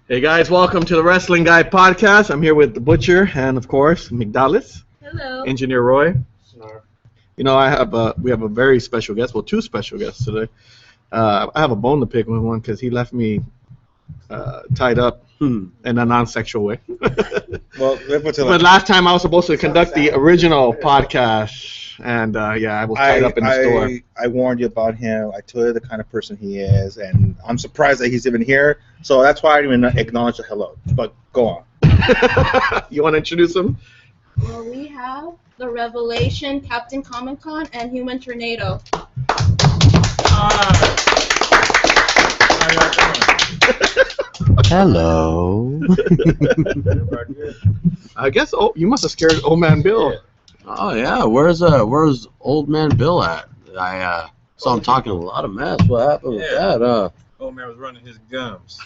Hey guys, welcome to the Wrestling Guy podcast. I'm here with the Butcher and of course Migdalis. Hello. Engineer Roy. You know, we have a very special guest. Well, two special guests today. I have a bone to pick with one because he left me tied up in a non-sexual way. Well, but last time I was supposed to conduct the original podcast, and I was tied up in the store. I warned you about him. I told you the kind of person he is, and I'm surprised that he's even here. So that's why I didn't even acknowledge the hello. But go on. You want to introduce him? Well, we have the Revelation, Captain Comic Con, and Human Tornado. Hello. I guess. Oh, you must have scared old man Bill. Oh yeah, where's old man Bill at? I saw him talking a lot of mess. What happened with that? Old man was running his gums.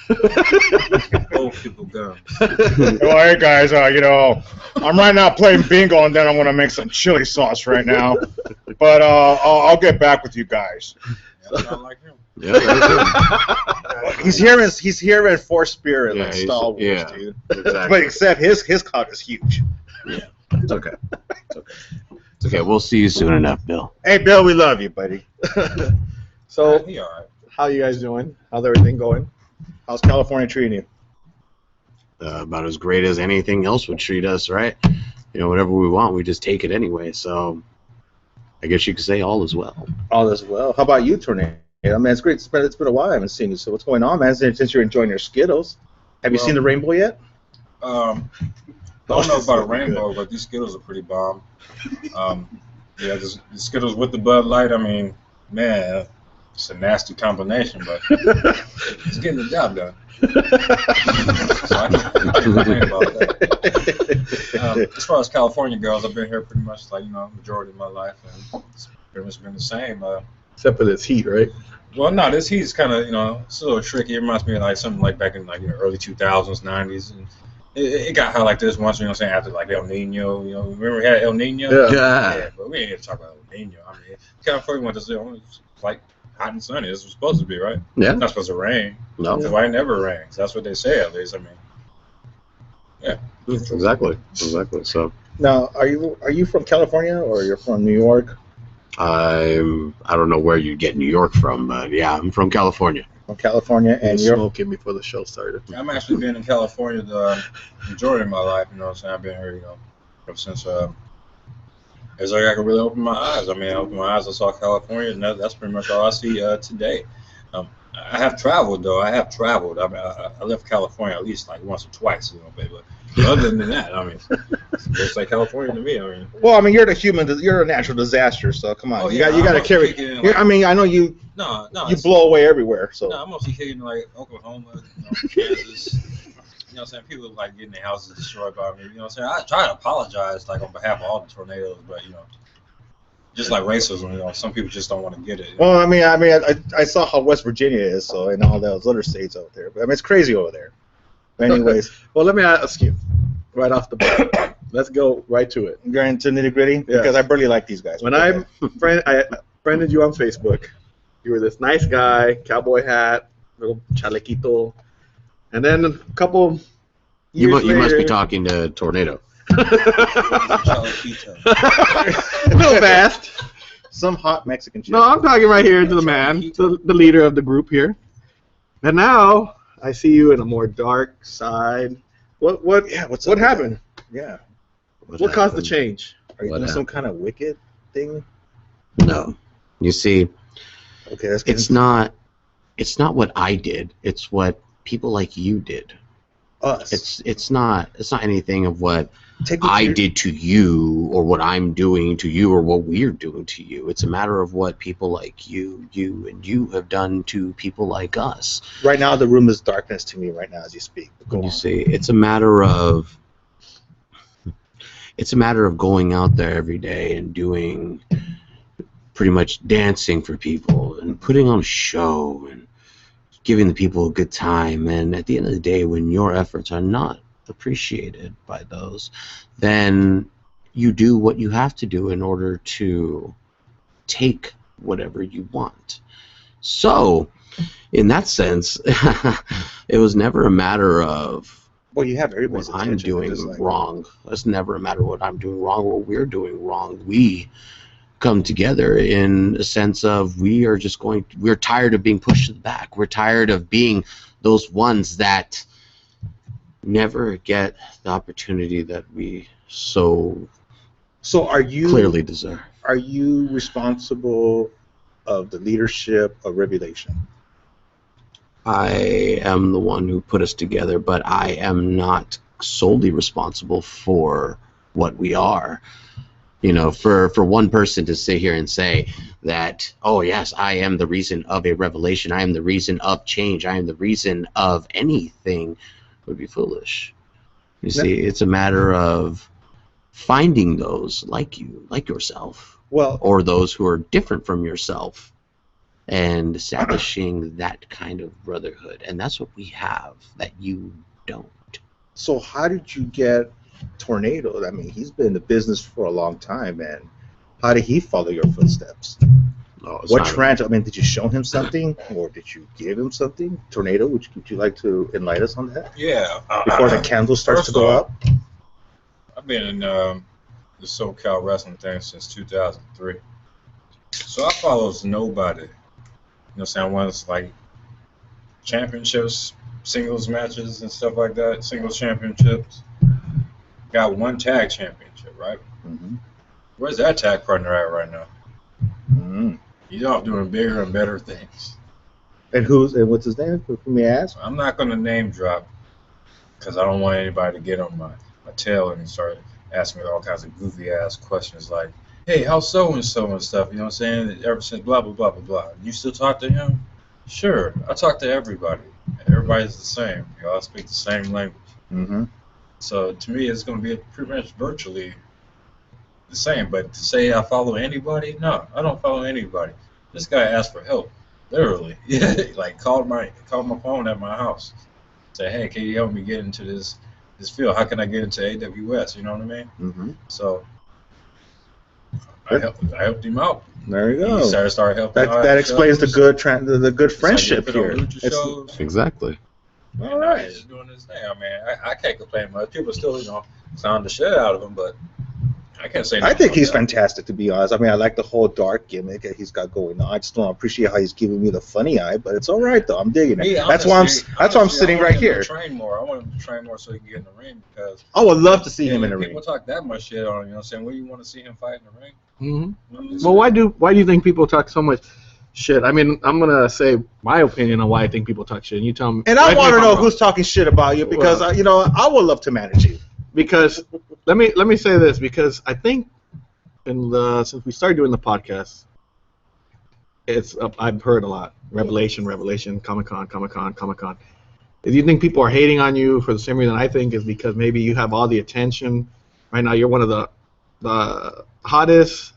Old people gums. Well, hey guys, I'm right now playing bingo, and then I'm gonna make some chili sauce right now. But I'll get back with you guys. Yeah, I like him. Yeah, He's here in Force Spirit, like Star Wars, dude. exactly. But except his cock is huge. It's okay. It's okay. We'll see you soon enough, Bill. Hey, Bill, we love you, buddy. So, He all right. how you guys doing? How's everything going? How's California treating you? About as great as anything else would treat us, right? You know, whatever we want, we just take it anyway. So, I guess you could say all is well. All is well. How about you, Tornado? I mean, it's great. It's been a while I haven't seen you. So what's going on, man? Since you're enjoying your Skittles, have you seen the rainbow yet? I don't know about a rainbow, but these Skittles are pretty bomb. The Skittles with the Bud Light, I mean, man, it's a nasty combination, but it's getting the job done. So I can't complain about that. As far as California goes, I've been here pretty much majority of my life, and it's pretty much been the same. Except for this heat, right? Well, no, this heat's kind of, it's a little tricky. It reminds me of something like back in early 2000s, 90s, and it got hot like this once, after El Nino, remember we had El Nino? Yeah. But we ain't here to talk about El Nino. I mean, California went to say, it's like hot and sunny. This was supposed to be, right? Yeah. It's not supposed to rain. No. Because why it never rains? That's what they say, at least. I mean, yeah. Exactly. So, Now, are you from California or you're from New York? I don't know where you get New York from, but yeah, I'm from California. From California, and you're smoking before the show started. I'm actually been in California the majority of my life, I've been here, ever since, as I could really open my eyes. I mean, I opened my eyes, I saw California, and that's pretty much all I see today. I have traveled, though. I mean, I left California at least once or twice, but other than that, I mean, it's like California to me. I mean, well, I mean, you're a natural disaster, so come on, Oh, you yeah, got to I'm carry. kicking, I mean, I know you blow away everywhere, so. No, I'm mostly kicking Oklahoma, Kansas. People getting their houses destroyed by me. I try to apologize on behalf of all the tornadoes, but just like racism, some people just don't want to get it. Well, I mean, I saw how West Virginia is, so and all those other states out there. But I mean, it's crazy over there. But anyways, Well, let me ask you right off the bat. Let's go right to it. you're into nitty gritty because I barely like these guys. When I friended you on Facebook, you were this nice guy, cowboy hat, little chalequito, and then a couple You years must be later- talking to Tornado. No fast. Some hot Mexican chick. No, I'm talking right here to the man, to the leader of the group here. And now I see you in a more dark side. What What happened? Yeah. What caused the change? Are you What doing some kind of wicked thing? No. You see, Okay, that's it's not what I did. It's what people like you did. us. It's not anything of what Take me I to- did to you or what I'm doing to you or what we're doing to you. It's a matter of what people like you have done to people like us. Right now, the room is darkness to me right now as you speak. Go You on. see, it's a matter of going out there every day and doing pretty much dancing for people and putting on a show and giving the people a good time. And at the end of the day, when your efforts are not appreciated by those, then you do what you have to do in order to take whatever you want. So in that sense, it was never a matter of Well, you have everybody's what I'm attention. doing It's like, wrong. It's never a matter of what I'm doing wrong or what we're doing wrong. We come together in a sense of we're tired of being pushed to the back. We're tired of being those ones that never get the opportunity that we so are you clearly deserve. Are you responsible of the leadership of Revelation? I am the one who put us together, but I am not solely responsible for what we are. You know, for one person to sit here and say that, oh yes, I am the reason of a revelation, I am the reason of change, I am the reason of anything, would be foolish. You see, it's a matter of finding those like you, like yourself, or those who are different from yourself, and establishing that kind of brotherhood. And that's what we have that you don't. So how did you get Tornado? I mean, he's been in the business for a long time, and how did he follow your footsteps? Did you show him something, or did you give him something? Tornado, would you like to enlighten us on that? Yeah. Before the candle starts to go up? I've been in the SoCal wrestling thing since 2003. So I follows nobody. You know what I'm saying? Once like championships, singles matches and stuff like that, singles championships. Got one tag championship, right? Mm-hmm. Where's that tag partner at right now? Mm-hmm. He's off doing bigger and better things. And what's his name? If you may ask? I'm not going to name drop because I don't want anybody to get on my tail and start asking me all kinds of goofy ass questions like, hey, how's so and so and stuff? You know what I'm saying? Ever since blah, blah, blah, blah, blah. You still talk to him? Sure. I talk to everybody. Everybody's the same. You all speak the same language. Mm-hmm. So to me, it's going to be pretty much virtually the same. But to say I follow anybody, no, I don't follow anybody. This guy asked for help, literally. Yeah, like called my phone at my house, say, hey, can you help me get into this field? How can I get into AWS? You know what I mean? Mm-hmm. So I helped him out. There you go. He started helping. That explains the good friendship here. Exactly. All right, he's doing his thing. I mean, I can't complain much. People still, sound the shit out of him, but I can't say. I think he's fantastic, to be honest. I mean, I like the whole dark gimmick that he's got going on. I just don't appreciate how he's giving me the funny eye, but it's all right though. I'm digging it. That's why I'm sitting right here. Train more. I want him to train more so he can get in the ring because I would love to see him in the ring. People talk that much shit on him. You know what I'm saying? Where you want to see him fight in the ring? Mm-hmm. Well, why do you think people talk so much shit? I mean, I'm gonna say my opinion on why I think people talk shit, and you tell me. And I want to know who's talking shit about you because I would love to manage you. Because let me say this, because I think since we started doing the podcast, I've heard a lot Revelation, Comic-Con. If you think people are hating on you for the same reason I think is because maybe you have all the attention right now. You're one of the hottest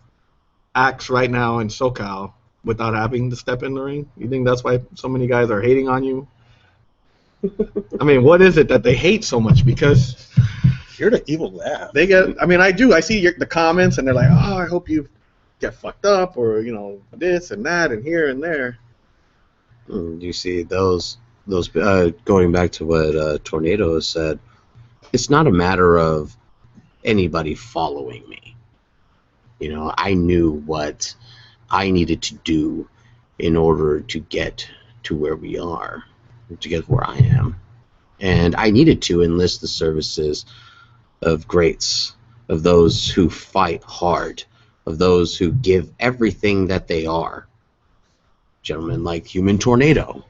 acts right now in SoCal without having to step in the ring. You think that's why so many guys are hating on you? I mean, what is it that they hate so much? Because you're the evil laugh. They get. I mean, I do. I see the comments, and they're like, "Oh, I hope you get fucked up," or this and that, and here and there. You see, those going back to what Tornado has said, it's not a matter of anybody following me. I knew what I needed to do in order to get to where we are, to get where I am. And I needed to enlist the services of greats, of those who fight hard, of those who give everything that they are. Gentlemen like Human Tornado.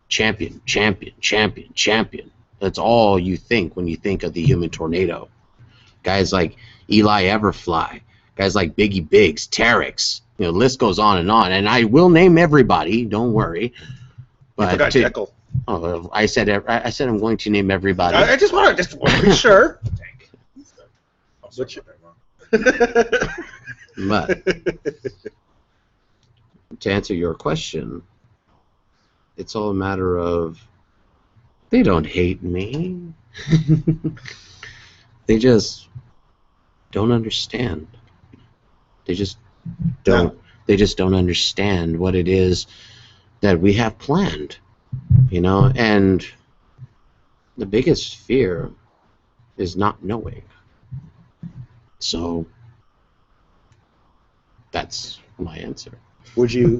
Champion. That's all you think when you think of the Human Tornado. Guys like Eli Everfly, guys like Biggie Biggs, Terex, the list goes on, and I will name everybody. Don't worry. But I forgot Jekyll. Oh, I said I'm going to name everybody. I just want to be sure. But to answer your question, it's all a matter of they don't hate me. They just don't understand. They just don't. They just don't understand what it is that we have planned, you know, and the biggest fear is not knowing. So that's my answer. Would you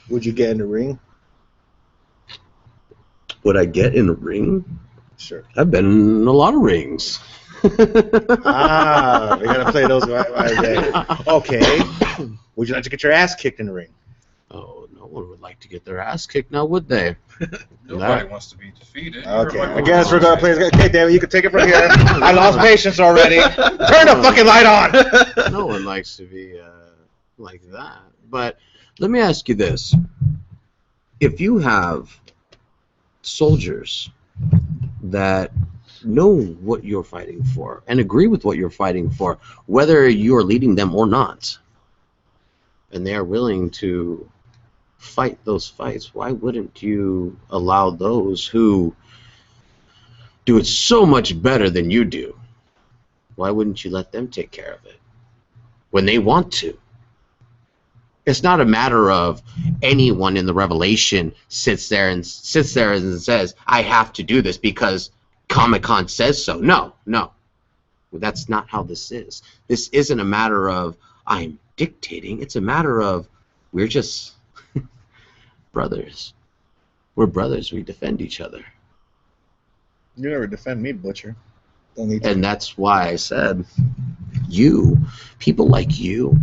get in the ring? Would I get in a ring? Sure. I've been in a lot of rings. We gotta play those right. Okay. Would you like to get your ass kicked in the ring? Oh, no one would like to get their ass kicked now, would they? Nobody wants to be defeated. Okay. I guess we're gonna play. Okay, David, you can take it from here. I lost patience already. Turn the fucking light on. No one likes to be like that. But let me ask you this. If you have soldiers that know what you're fighting for and agree with what you're fighting for, whether you're leading them or not, and they are willing to fight those fights, why wouldn't you allow those who do it so much better than you do, why wouldn't you let them take care of it when they want to? It's not a matter of anyone in the Revelation sits there and says, I have to do this because Comic-Con says so. No. That's not how this is. This isn't a matter of I'm dictating. It's a matter of we're just brothers. We're brothers. We defend each other. You never defend me, Butcher. Don't need to. And that's why I said, people like you,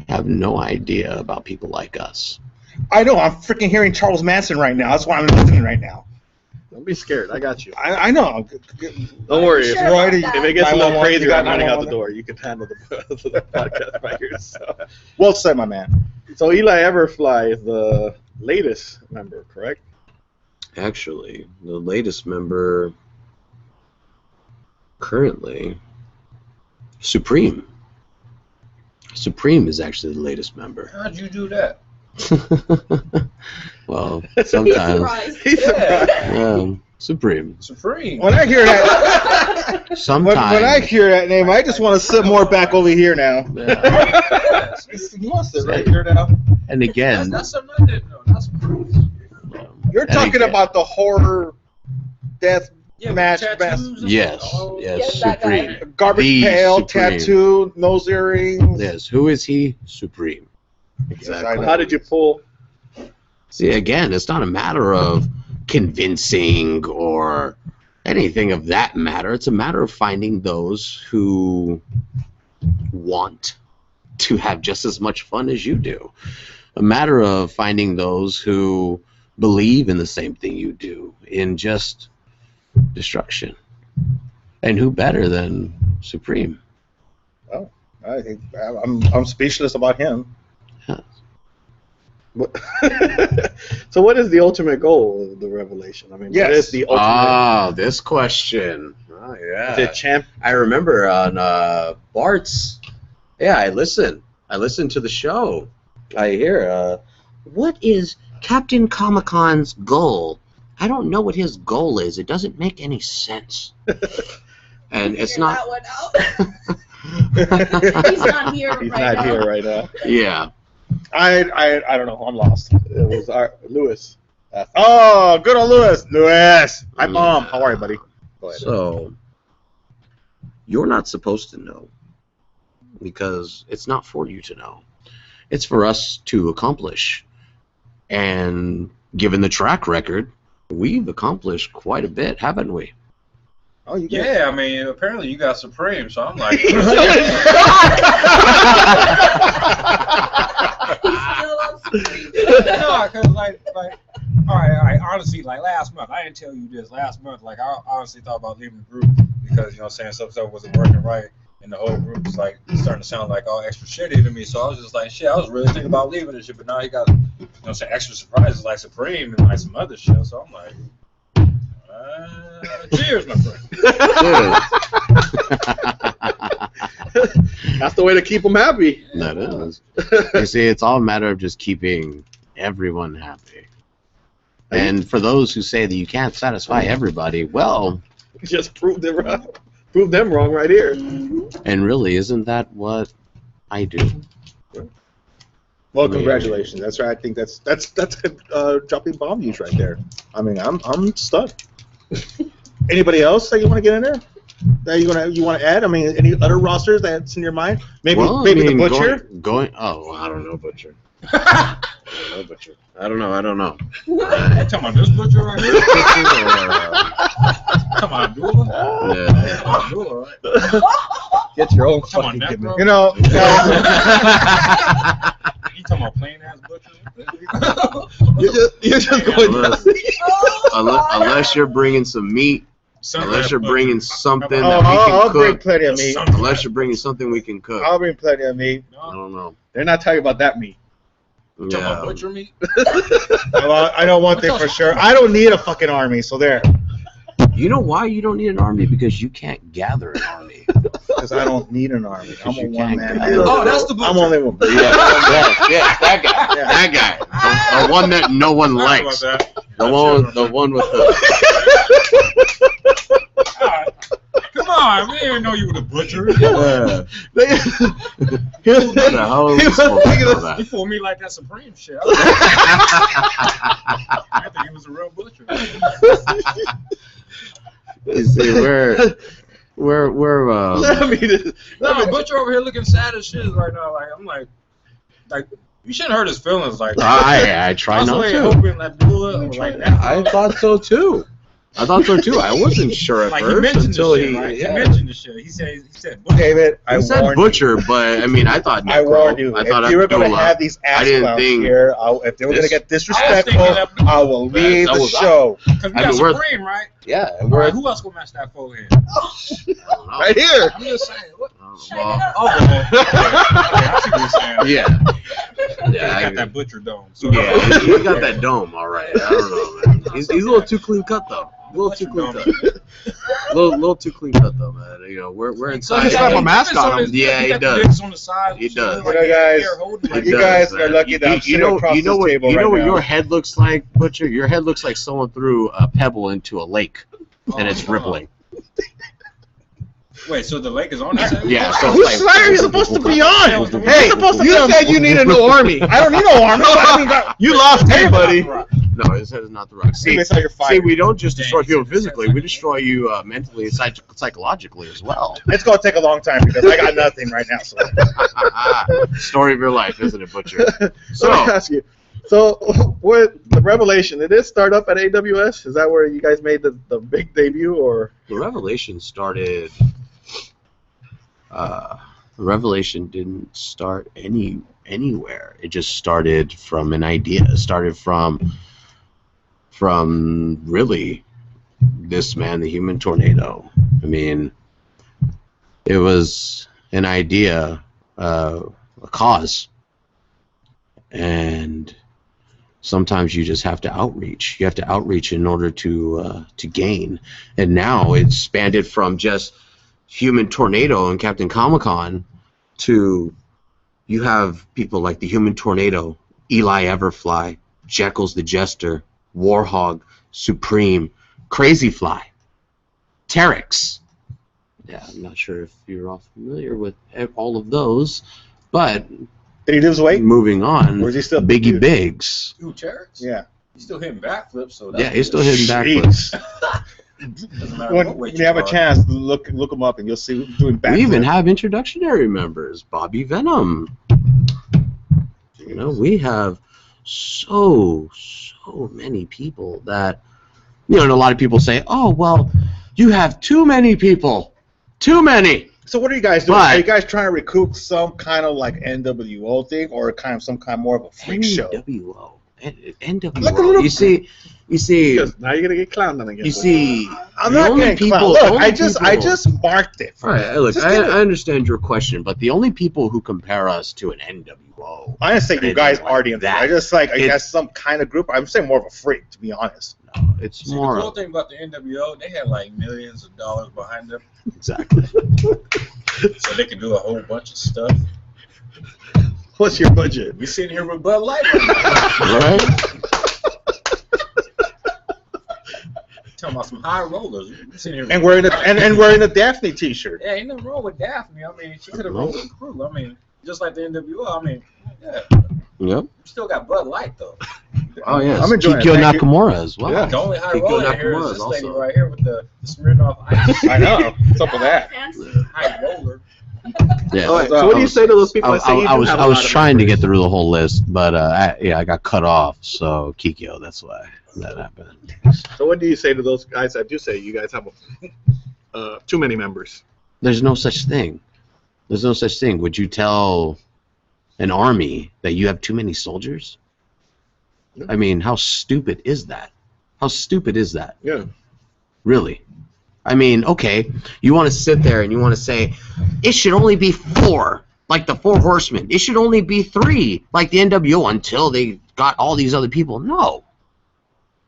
have no idea about people like us. I know. I'm freaking hearing Charles Manson right now. That's why I'm listening right now. Don't be scared. I got you. I know. Don't worry. Sure If, about if that. it gets a little 911, crazy, you got I'm running out the 911? door. You can handle the podcast by yourself. Well said, my man. So Eli Everfly is the latest member, correct? Actually, the latest member currently, Supreme. Supreme is actually the latest member. How'd you do that? Well, sometimes. Surprise. He's surprised. Supreme. Supreme. When I hear that, Sometimes. when I hear that name, I just want to sit more back over here now. Yeah. You want to sit right here now? And again, That's something I didn't know. That's Supreme. You're And talking again- about the horror death Yeah, match, tattoos and yes, all. yes, Yes, that guy. Supreme. garbage The pail, Supreme. tattoo, nose earrings. Yes, who is he? Supreme. Yes, I Exactly. know. How did you pull? See, again, it's not a matter of convincing or anything of that matter. It's a matter of finding those who want to have just as much fun as you do. A matter of finding those who believe in the same thing you do, in just destruction. And who better than Supreme? I think I'm speechless about him. So what is the ultimate goal of the Revelation? I mean, what Yes. is the ultimate? Ah, this question. Oh, yeah. Is it champ? I remember on Bart's. Yeah, I listen to the show. I hear. What is Captain Comic-Con's goal? I don't know what his goal is. It doesn't make any sense. And it's Figure not. that one out. He's not here He's right not now. here right now. Yeah. I don't know. I'm lost. It was Lewis. Oh, good old Lewis. Lewis. Hi, Mom. How are you, buddy? Go ahead. So you're not supposed to know because it's not for you to know. It's for us to accomplish. And given the track record, we've accomplished quite a bit, haven't we? Oh, you Yeah, I mean, apparently you got Supreme, so I'm like, He's still on screen. no, because like, all right, honestly, like last month, I didn't tell you this. Last month, like, I honestly thought about leaving the group because, you know, saying stuff wasn't working right, and the whole group was like starting to sound like all extra shitty to me. So I was just like, shit, I was really thinking about leaving this shit, but now he got, you know, some extra surprises like Supreme and like some other shit. So I'm like, cheers, my friend. That's the way to keep them happy. That is. You see, it's all a matter of just keeping everyone happy. And for those who say that you can't satisfy everybody, well, Just prove them wrong. Prove them wrong right here. and really, isn't that what I do? Well, congratulations. That's right. I think that's dropping bomb use right there. I mean, I'm stunned. Anybody else that you want to get in there? That you want to add? I mean, any other rosters that's in your mind? Maybe the Butcher. I don't know Butcher. I don't know. You talking about this Butcher right here? Come on, Abdullah. Yeah. Abdullah, right? Get your own Come on, fucking gimmick. Necro. You know. You talking about plain ass Butcher? You're just going nuts. Unless you're bringing some meat. Unless you're bringing something that we can I'll bring cook. plenty of meat. Unless you're bringing something we can cook. I'll bring plenty of meat. I don't know. They're not talking about that meat. You talking about Yeah. butcher meat? Well, I know one thing for sure. I don't need a fucking army, so there. You know why you don't need an army? Because you can't gather an army. Because I don't need an army. I'm a you one can't man. get it. Oh, that's the Butcher. I'm only one. Yeah, that guy. Yeah. That guy. The one that no one Sorry about likes. that. The one with the. God. Come on, we didn't know you were the Butcher. How are we supposed to know that? He fooled me like that Supreme shit. I think he was a real Butcher. You see, we're I mean, No, Butcher over here looking sad as shit right now. Like I'm like you shouldn't hurt his feelings like that. I try was not really to. hoping that Abdullah was like that. I thought so too. I wasn't sure at Like he first mentioned until the shit, he. right? Yeah. He mentioned the shit. He said Butcher. David, I He said warned Butcher, but I mean, I thought you. I Necro. warned you. I thought If you were going to Abdullah. have these ass didn't clowns think here, if they were going to this- get disrespectful, that- I will leave that the was- show. Because we I got mean, we're- Supreme, right? Yeah, and All we're right, who else gonna match that forehead? right here. I'm just saying. What? well, Oh, I see what you're saying. yeah, Yeah, yeah, got that Butcher dome. So. yeah. He got that dome, all right. I don't know, man. He's a little too clean cut though. A little too clean cut. little too clean cut though, man. You know, we're So inside. He's got a mask on him. Yeah, he got the does. bits on the side. He does. Like You know, guys, here holding He like You does, guys man. are lucky that I'm sitting across this table you know right what now. your head looks like, Butcher? Your head looks like someone threw a pebble into a lake, and it's rippling. Wait, so the lake is on this side? Yeah, so Whose it's like, side are you supposed to be on? Hey, You're supposed to be on. You said you needed no army. I don't need no army. I mean, You lost me, buddy. no, his head is not the rock. See, that's how you're see, fighting. we don't just destroy people physically; we destroy you mentally and psychologically as well. It's going to take a long time because I got nothing right now. So. Story of your life, isn't it, Butcher? So let me ask you. So, what the Revelation? Did it start up at AWS? Is that where you guys made the big debut, or? The Revelation started. The Revelation didn't start anywhere. It just started from an idea. It started from really this man, the Human Tornado. I mean, it was an idea, a cause, and sometimes you just have to outreach. You have to outreach in order to gain. And now it's expanded from just Human Tornado and Captain Comic-Con to you have people like the Human Tornado, Eli Everfly, Jekyll's the Jester, Warhog, Supreme, Crazy Fly, Terex. Yeah, I'm not sure if you're all familiar with all of those, but Did he lose weight? moving on, Or is he still Biggie cute? Biggs. Ooh, Terex? Yeah. He's still hitting backflips, so that's Yeah, he's still hitting backflips. Doesn't matter When what weight you have a are. chance, look him up and you'll see him doing back. We even have introductionary members, Bobby Venom. You know, we have so many people that, you know, and a lot of people say, oh, well, you have too many people. Too many. So what are you guys doing? But- Are you guys trying to recoup some kind of like NWO thing, or kind of some kind more of a freak show? NWO. NWO. Like a little- You see, Because now you're gonna get clowned on again. you see, I'm the not only getting people- clowned. the Look, only I just marked it. all right, look, Just I get it. understand your question, but the only people who compare us to an NWO, I didn't say you guys Like are the that. I just like I It- guess some kind of group. I'm saying more of a freak, to be honest. no, it's See, the more cool thing about the NWO, they had like millions of dollars behind them, exactly. so they could do a whole bunch of stuff. What's your budget? We sitting here with Bud Light right now. Right? Talking about some high rollers. We sitting here And wearing a Daphne T-shirt. yeah, ain't nothing wrong with Daphne. I mean, she could have rolled the crew. I mean, just like the NWO. I mean, yeah. Yep. Still got Bud Light though. Oh yes. I'm enjoying it. Kikyo Thank you. Nakamura as well. Yeah. The only high Kiko roller here Nakamura is is this lady also- right here with the Smirnoff Ice. I know. What's up with that? Fancy. High roller. Yeah. All right, so what do you say to those people that say you do I was have a I was lot of trying to members? get through the whole list, but I got cut off. So Kikyo, that's why that happened. So what do you say to those guys that do say you guys have too many members? There's no such thing. There's no such thing. Would you tell an army that you have too many soldiers? Yeah. I mean, how stupid is that? How stupid is that? Yeah. Really? I mean, okay, you want to sit there and you want to say, it should only be 4, like the 4 horsemen. It should only be 3, like the NWO, until they got all these other people. No.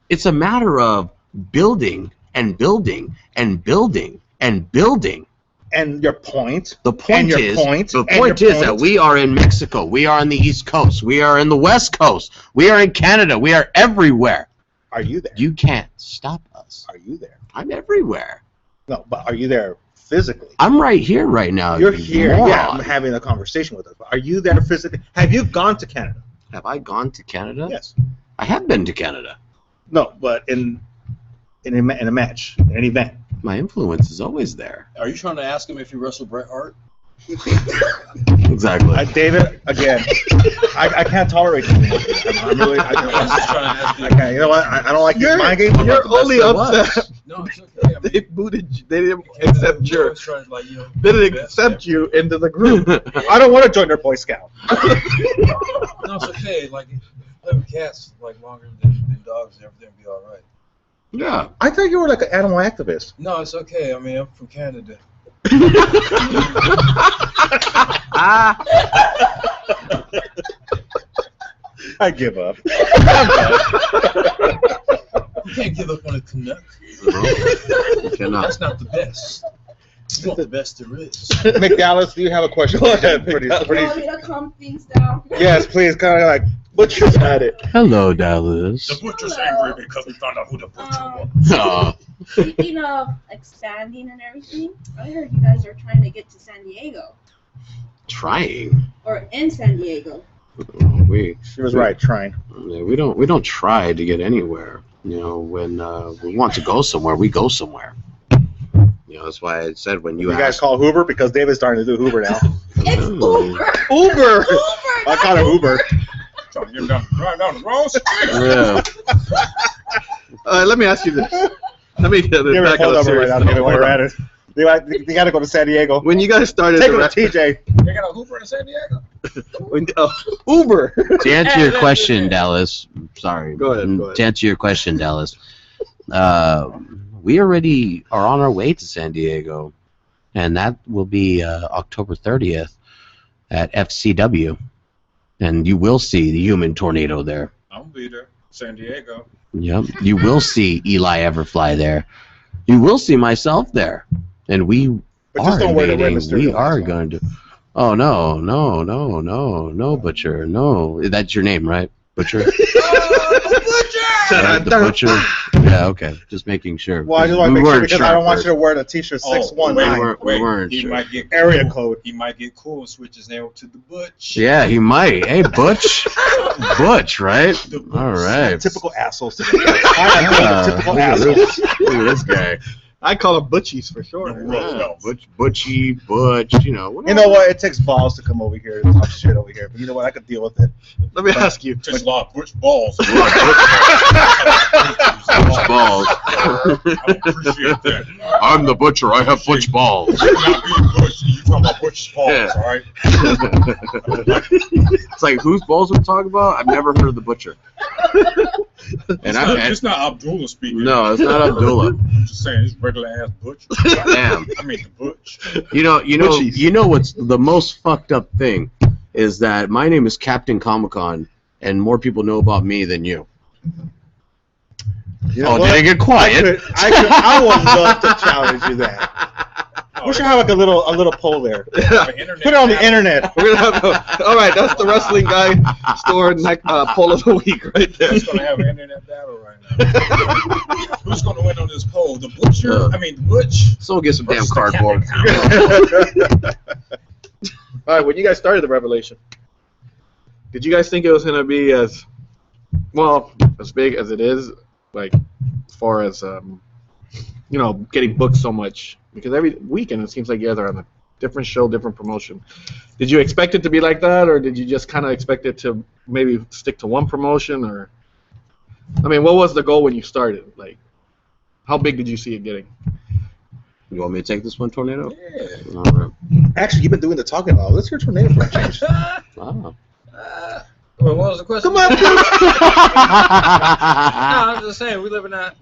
It's a matter of building and building and building and building. And your point. The point your is, point, the and point your is that point. we are in Mexico. We are on the East Coast. We are in the West Coast. We are in Canada. We are everywhere. Are you there? You can't stop us. Are you there? I'm everywhere. No, but are you there physically? I'm right here right now. You're you here. moron. Yeah, I'm having a conversation with us. Are you there physically? Have you gone to Canada? Have I gone to Canada? Yes. I have been to Canada. No, but in a match, in an event. My influence is always there. Are you trying to ask him if he wrestled Bret Hart? Exactly. David, again, I can't tolerate you. I'm really, I was just trying to ask I you. can't. You know what? I don't like your mind game. You're only upset. No, it's okay. I mean, They booted you. They didn't accept I your. was trying to, like, you know, They didn't accept you into the group. I don't want to join their Boy Scout. No, it's okay. Like, play with cats like longer than dogs, and everything will be all right. Yeah. I thought you were like an animal activist. No, it's okay. I mean, I'm from Canada. I give up. You can't give up on a Canuck. You cannot. That's not the best. You want the best there is. McDallas, do you have a question? Go ahead. You want me to calm things down? Yes, please. Kind of like Butcher's at it. Hello, Dallas. The butcher's angry because we found out who the butcher was. Oh, Speaking of expanding and everything, I heard you guys are trying to get to San Diego. trying. Or in San Diego. We she was right. Trying. we don't try to get anywhere. You know, when we want to go somewhere, we go somewhere. You know, that's why I said when you You guys asked. call Hoover because David's starting to do Hoover now. It's Oh. Uber! Uber. Uber! I call it Uber. Trying to get him down, drive down the wrong street. Yeah. Let me ask you this. Let me get it Give me a back on phone a number right serious now. note. David, while we're at it. They got to go to San Diego. When you guys started Take the him to TJ. They got a Hooper in San Diego. Uber. To answer your question, Dallas. Sorry. Go ahead. To answer your question, Dallas. We already are on our way to San Diego, and that will be October 30th at FCW, and you will see the Human Tornado there. I'm gonna be there, San Diego. Yep. You will see Eli Everfly there. You will see myself there, and we But just are don't wear the Rey invading. Mysterio We are mask. going to. Oh no, Butcher. No, that's your name, right? Butcher. Right, the Butcher. Yeah, okay. Just making sure. Well, I just want to We make sure weren't because sure I don't at want first. you to wear the T-shirt 619 we weren't He sure. might get area cool. code. He might get cool and switch his name to the Butch. Yeah, he might. Hey, Butch. Butch, right? The Butch. All right. Typical assholes. Today. I am Yeah, typical look at assholes. this- look at this guy. I call them Butchies for short. Yeah, Butchy, Butch, you know. You know what? It takes balls to come over here and talk shit over here. But you know what? I could deal with it. Let me ask you. Takes a lot of Butch balls. Butch balls. I appreciate that. I'm the butcher. I have Butch balls. You're not being Butch. You talking about Butch's balls, Yeah. all right? It's like, whose balls we're talking about? I've never heard of the butcher. It's not Abdullah speaking. No, it's not Abdullah. I'm just saying, it's regular ass Butch. Damn. I mean the Butch. You know Butchies. what's the most fucked up thing is that my name is Captain Comic-Con, and more people know about me than you. You know Oh, what? did I get quiet? I would love to challenge you that. We should have like a little poll there. Put it on the internet. We're gonna have all right, that's the wrestling guy store poll of the week right there. Who's gonna have an internet battle right now? Who's gonna win on this poll? The Butcher? the Butch? Someone get some damn Versus the cardboard. Captain All right, when you guys started the Revelation, Did you guys think it was going to be as big as it is, like as far as getting booked so much? Because every weekend it seems like you guys are on a different show, different promotion. Did you expect it to be like that, or did you just kind of expect it to maybe stick to one promotion? Or, I mean, what was the goal when you started? Like, how big did you see it getting? You want me to take this one, Tornado? Yeah. All right. Actually, you've been doing the talking a lot. Let's hear Tornado for a change. Wow. Well, what was the question? Come on, dude. No, I'm just saying we live in that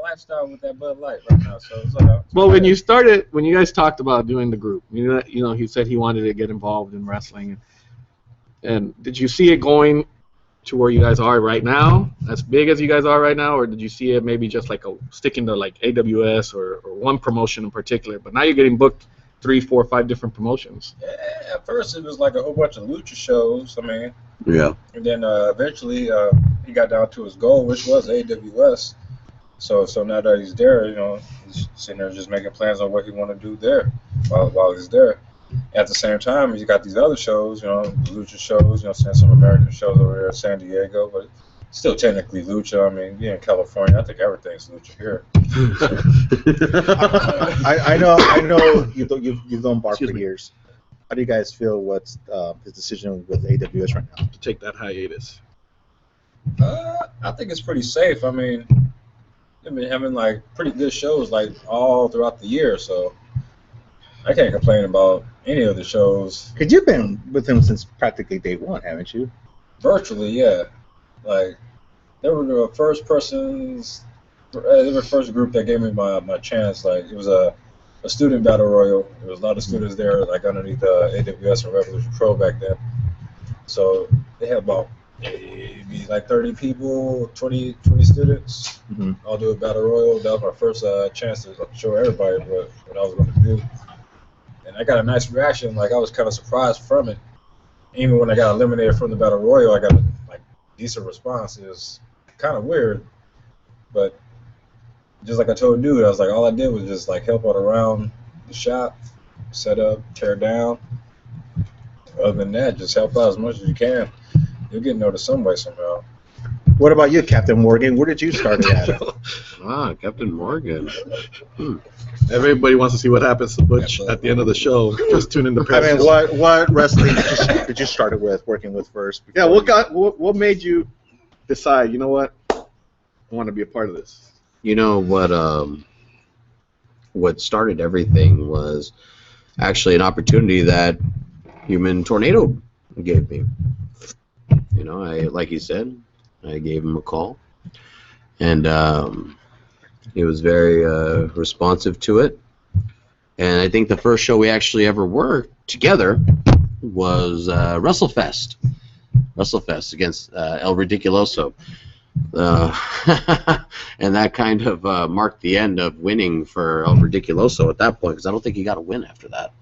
lifestyle with that Bud Light right now. So it's like Well, when you guys talked about doing the group, he said he wanted to get involved in wrestling, and did you see it going to where you guys are right now, as big as you guys are right now, or did you see it maybe just like sticking to like AWS or one promotion in particular? But now you're getting booked 3, 4, 5 different promotions. yeah, at first it was like a whole bunch of lucha shows. I mean, Yeah. and then eventually he got down to his goal, which was AWS. So now that he's there, he's sitting there just making plans on what he want to do there while he's there. At the same time, he's got these other shows, the lucha shows, some American shows over there in San Diego, but still technically lucha. I mean, being in California, I think everything's lucha here. I know you've known Bart Excuse for me. years. How do you guys feel? What's his decision with AWS right now? To take that hiatus. I think it's pretty safe. I mean, they've been having like pretty good shows like all throughout the year, so I can't complain about any of the shows. Because you've been with him since practically day one, haven't you? Virtually, yeah. Like they were the first they were the first group that gave me my chance. Like it was a student battle royal. There was a lot of students there, like underneath AWS and Revolution Pro back then. So they had about maybe like 30 people, 20 students. Mm-hmm. I'll do a battle royal. That was my first chance to show everybody what I was going to do. And I got a nice reaction. Like I was kind of surprised from it. Even when I got eliminated from the battle royal, I got a decent response. It was kind of weird, but just like I told dude, I was like, all I did was just like help out around the shop, set up, tear down. Other than that, just help out as much as you can. You'll get noticed some way somehow. What about you, Captain Morgan? Where did you start it at? Captain Morgan. Everybody wants to see what happens to Butch at the end of the show. Just tune in to I mean, what wrestling did you start with, working with first? Yeah, what made you decide, you know what, I want to be a part of this? You know what started everything was actually an opportunity that Human Tornado gave me. Like he said, I gave him a call, and he was very responsive to it. And I think the first show we actually ever worked together was WrestleFest against El Ridiculoso. And that kind of marked the end of winning for El Ridiculoso at that point, because I don't think he got a win after that.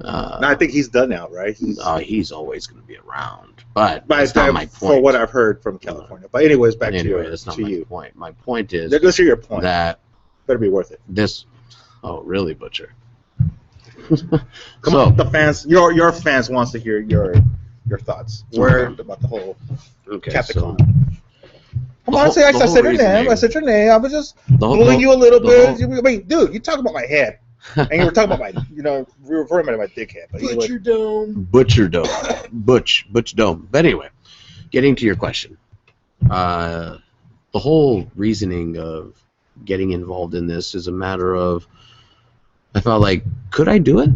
No, I think he's done now, right? He's always going to be around, but But that's not my point. For what I've heard from California. But anyways, back That's not to my you. point. My point is Let's hear your point. that Better be worth it. this. Oh, really, Butcher? Come on, the fans. Your fans wants to hear your thoughts. Word about the whole Okay, Captain so Con. Come on, I said your name. I said your name. I was just bullying you a little bit. I mean, dude, you talking about my head, and you were talking about my, we were referring to my dickhead. But anyway. Butcher Dome. Butch Dome. But anyway, getting to your question. The whole reasoning of getting involved in this is a matter of, I felt like, could I do it?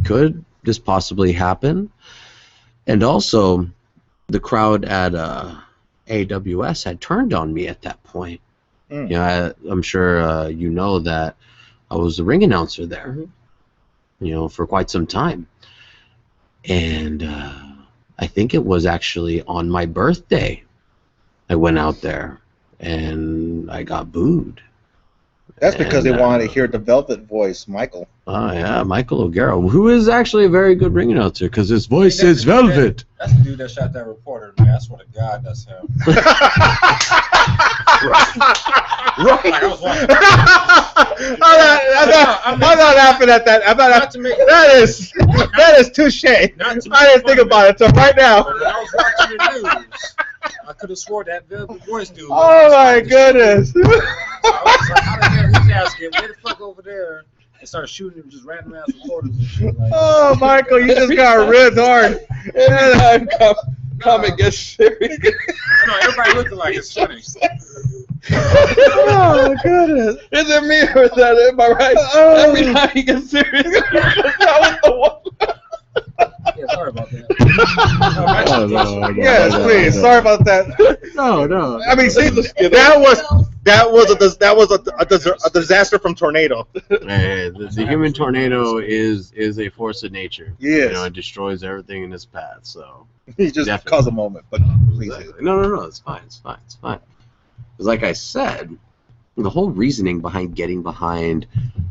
Could this possibly happen? And also, the crowd at AWS had turned on me at that point. I'm sure you know that I was the ring announcer there, for quite some time. And I think it was actually on my birthday I went out there, and I got booed. That's because they wanted to hear the Velvet voice, Michael. Oh, yeah, Michael O'Gara, who is actually a very good ring announcer because his voice is velvet. That's the dude that shot that reporter, man. I swear to God, that's him. Right. Like, I was watching. I'm not laughing at that. Not to make, That is touche. I not to didn't think about it. So right now. But when I was watching the news, I could have swore that Velvet Voice dude. Oh my goodness. I was like, how the hell his ass get way the fuck over there and started shooting him just random ass reporters and shit like Oh, Michael, you just got ripped hard. Comment gets serious. I know everybody looking like it's funny. Oh goodness. Is it me or is that? Am I right? Every time he gets serious, that was the one. Yeah, sorry about that. Yes, please. Sorry about that. No. I mean, see, that was a disaster from Tornado. The human tornado is a force of nature. Yes. You know, it destroys everything in its path. So He just Definitely. caused a moment, but please. no, it's fine. Because like I said, the whole reasoning behind getting behind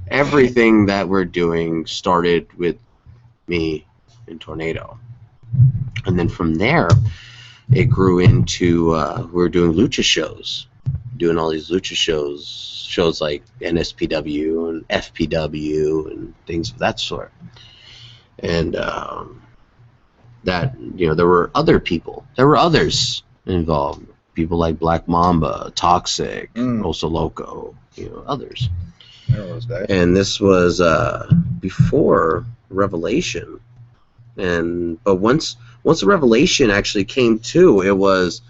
everything that we're doing started with me and Tornado, and then from there it grew into we were doing lucha shows, doing all these lucha shows like NSPW and FPW and things of that sort, and that, you know, there were others involved, people like Black Mamba, Toxic, Oso Loco, you know, others. I don't know those guys. And this was before Revelation, but once the Revelation actually came to, it was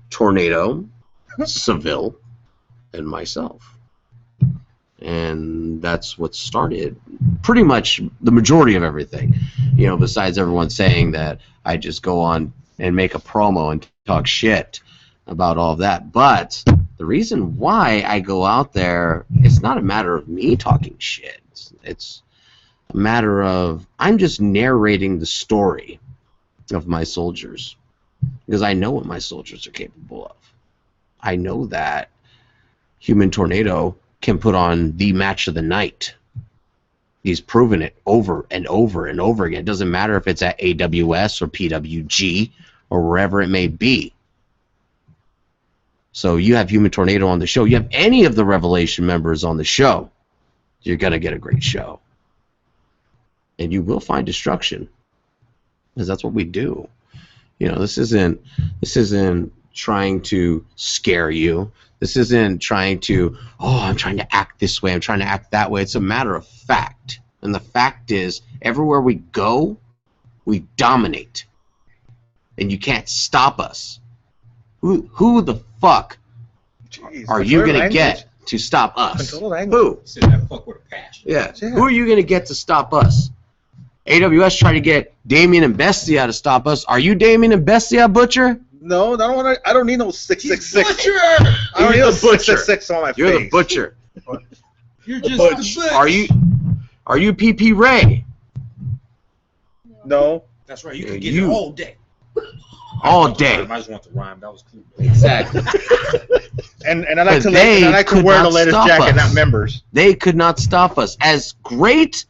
Tornado, Seville, and myself, and that's what started pretty much the majority of everything. You know, besides everyone saying that I just go on and make a promo and talk shit about all of that, but the reason why I go out there, it's not a matter of me talking shit. It's a matter of I'm just narrating the story of my soldiers, because I know what my soldiers are capable of. I know that Human Tornado can put on the match of the night. He's proven it over and over and over again. It doesn't matter if it's at AWS or PWG or wherever it may be. So you have Human Tornado on the show. You have any of the Revelation members on the show, you're going to get a great show. And you will find destruction, because that's what we do. You know, this isn't trying to scare you. This isn't trying to, I'm trying to act this way, I'm trying to act that way. It's a matter of fact. And the fact is, everywhere we go, we dominate. And you can't stop us. Who the fuck are you going to get to stop us? Who? Said that fuck with a passion. Yeah. Who are you going to get to stop us? AWS tried to get Damien and Bestia to stop us. Are you Damien and Bestia, Butcher? No, I don't need no 666. Butcher! I don't need no You're the butcher. 666 on my face. You're the Butcher. You're just the butch. Are you PP Ray? No. That's right, you can get it all day. All day. I just want to rhyme, that was cool. Exactly. And I like to wear the latest jacket, not members. They could not stop us. As great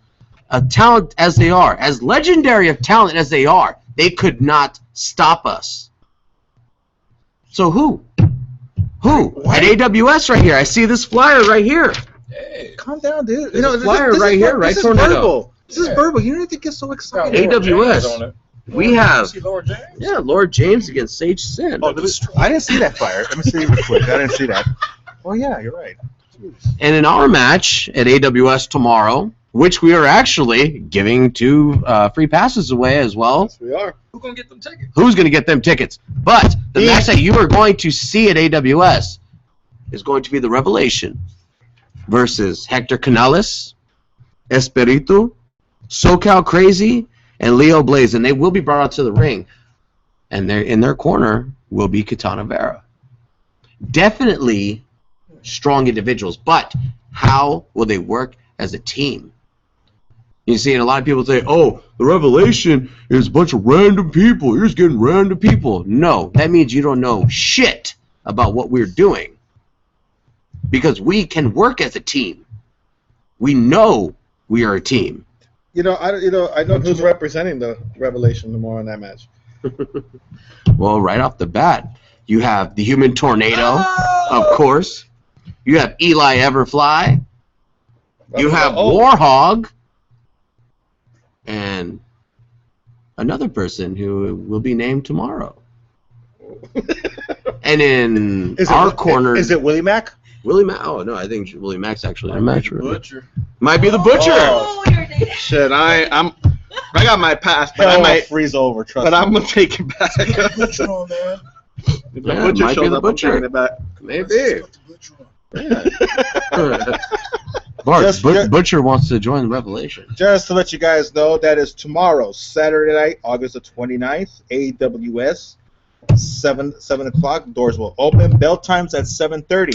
a talent as they are, as legendary of talent as they are, they could not stop us. So who? At AWS right here. I see this flyer right here. Hey. Calm down, dude. There's a flyer right here, right, This is Tornado? verbal. This is verbal. You don't have to get so excited. AWS. We have, See Lord James? yeah, Lord James against Sage Sin. Oh, I didn't see that flyer. Let me see it real quick. I didn't see that. Oh, yeah, you're right. Jeez. And in our match at AWS tomorrow, which we are actually giving 2 free passes away as well. Yes, we are. Who's gonna get them tickets? Who's going to get them tickets? But the match that you are going to see at AWS is going to be the Revelation versus Hector Canales, Espiritu, SoCal Crazy, and Leo Blaze. And they will be brought out to the ring. And in their corner will be Katana Vera. Definitely strong individuals, but how will they work as a team? You see, and a lot of people say, oh, the Revelation is a bunch of random people. You're just getting random people. No, that means you don't know shit about what we're doing. Because we can work as a team. We know we are a team. I know who's representing the Revelation tomorrow in that match. Well, right off the bat, you have the Human Tornado, of course. You have Eli Everfly. You have Oh. Warhog and another person who will be named tomorrow. And in our corner, Is it Willie Mack? Willie Mack. Oh no, I think Willie Mack's actually in a match. Butcher. Might be the Butcher. Oh, you're dating. Shit, I got my pass, but Hell I might. freeze over. Trust But me. I'm gonna take it back. Butcher on, man. If the Yeah, butcher might be shows the up, Butcher. I'm taking it back. Maybe. Put the Butcher on. Bart, Just- Butcher wants to join the Revelation. Just to let you guys know, that is tomorrow, Saturday night, August the 29th, AWS, 7 o'clock. Doors will open. Bell time's at 7:30.